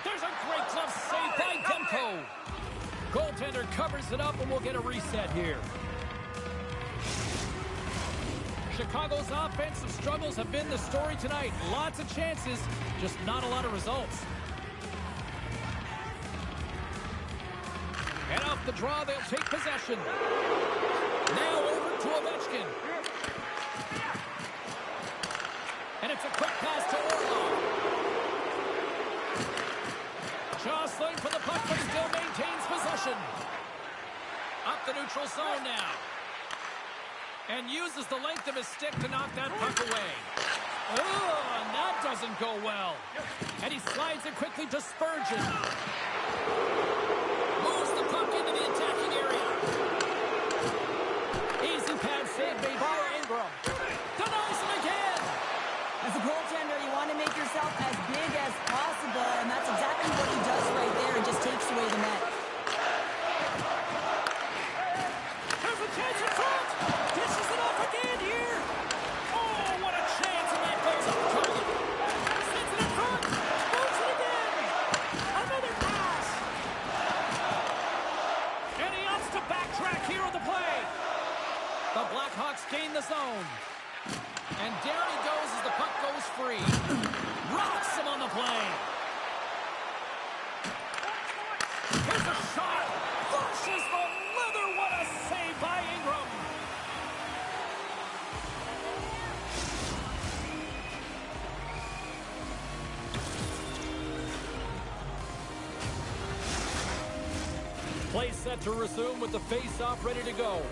There's a great glove save by Demko. Goaltender covers it up, and we'll get a reset here. Chicago's offensive struggles have been the story tonight. Lots of chances, just not a lot of results. And off the draw, they'll take possession. Now over to Ovechkin. And it's a quick pass to Orlov. Jostling for the puck, but still maintains possession. Up the neutral zone now. And uses the length of his stick to knock that puck away. Oh, and that doesn't go well. And he slides it quickly to Spurgeon. Moves the puck into the attacking area. Easy pad save made by Ingram. Denies him again. As a goaltender, you want to make yourself as big as possible, and that's exactly what he does right there and just takes away the net. There's a chance in front. Dishes it off again here. Oh, what a chance, and that goes off target. Sends it in front. Moves it again. Another pass. And he opts to backtrack here on the play. The Blackhawks gain the zone. And down he goes as the puck goes free. Rocks him on the play. Here's a shot. Flushes the leather. What a save by Ingram. Play set to resume with the face-off ready to go.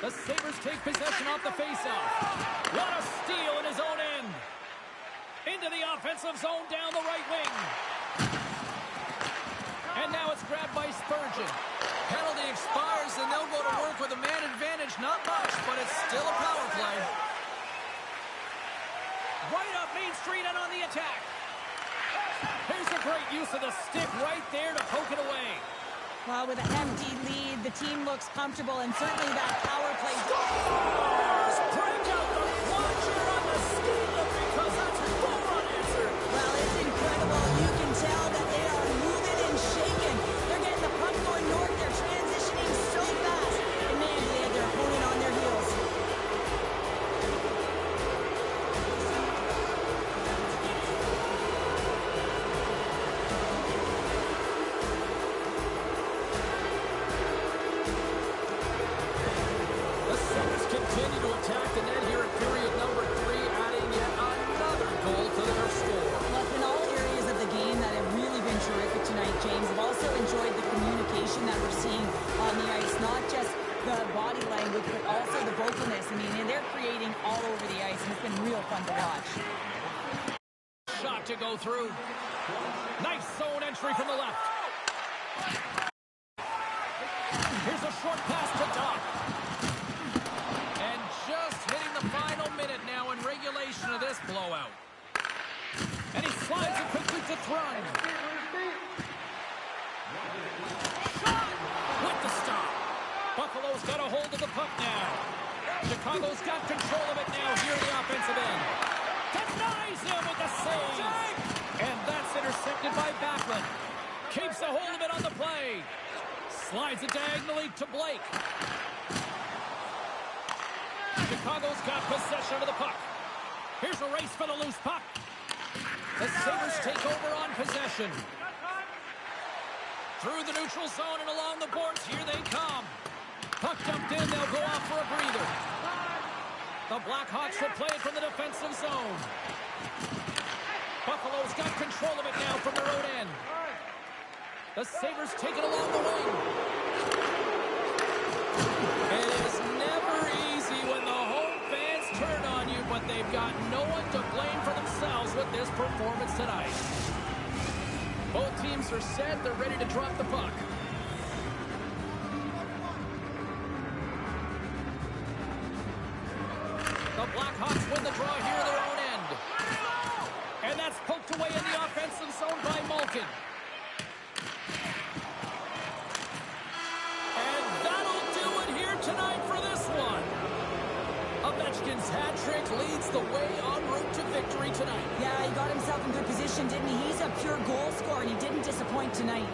The Sabres take possession off the faceoff. What a steal in his own end. Into the offensive zone down the right wing. And now it's grabbed by Spurgeon. Penalty expires, and they'll go to work with a man advantage. Not much, but it's still a power play. Right up Main Street and on the attack. Here's a great use of the stick right there to poke it away. Well, with a hefty lead, the team looks comfortable, and certainly that power play. Scores! Break out the watcher on the steal because that's full unanswered. Well, it's incredible. You can tell that they are moving and shaking. They're getting the puck going north. They're transitioning so fast. And man, they have their opponent on their heels. Continue to attack the net here at period number 3, adding yet another goal to their score. Well, in all areas of the game that have really been terrific tonight, James. I've also enjoyed the communication that we're seeing on the ice. Not just the body language, but also the vocalness. I mean, and they're creating all over the ice, and it's been real fun to watch. Shot to go through. Nice zone entry from the left. short pass to Doc. And just hitting the final minute now in regulation of this blowout. And he slides it quickly to Thrun. Shot! With the stop. Buffalo's got a hold of the puck now. Chicago's got control of it now here in the offensive end. Denies him with the save. And that's intercepted by Backlund. Keeps a hold of it on the play. Slides it diagonally to Blake. Chicago's got possession of the puck. Here's a race for the loose puck. The Sabres take over on possession. Through the neutral zone and along the boards, here they come. Puck dumped in, they'll go off for a breather. The Blackhawks will play it from the defensive zone. Buffalo's got control of it now from their own end. The Sabres take it along the wing. It is never easy when the home fans turn on you, but they've got no one to blame for themselves with this performance tonight. Both teams are set. They're ready to drop the puck. The Blackhawks win the draw here in their own end. And that's poked away in the offensive zone by Malkin. And that'll do it here tonight for this one. Ovechkin's hat trick leads the way en route to victory tonight. Yeah, he got himself in good position, didn't he? He's a pure goal scorer, and he didn't disappoint tonight.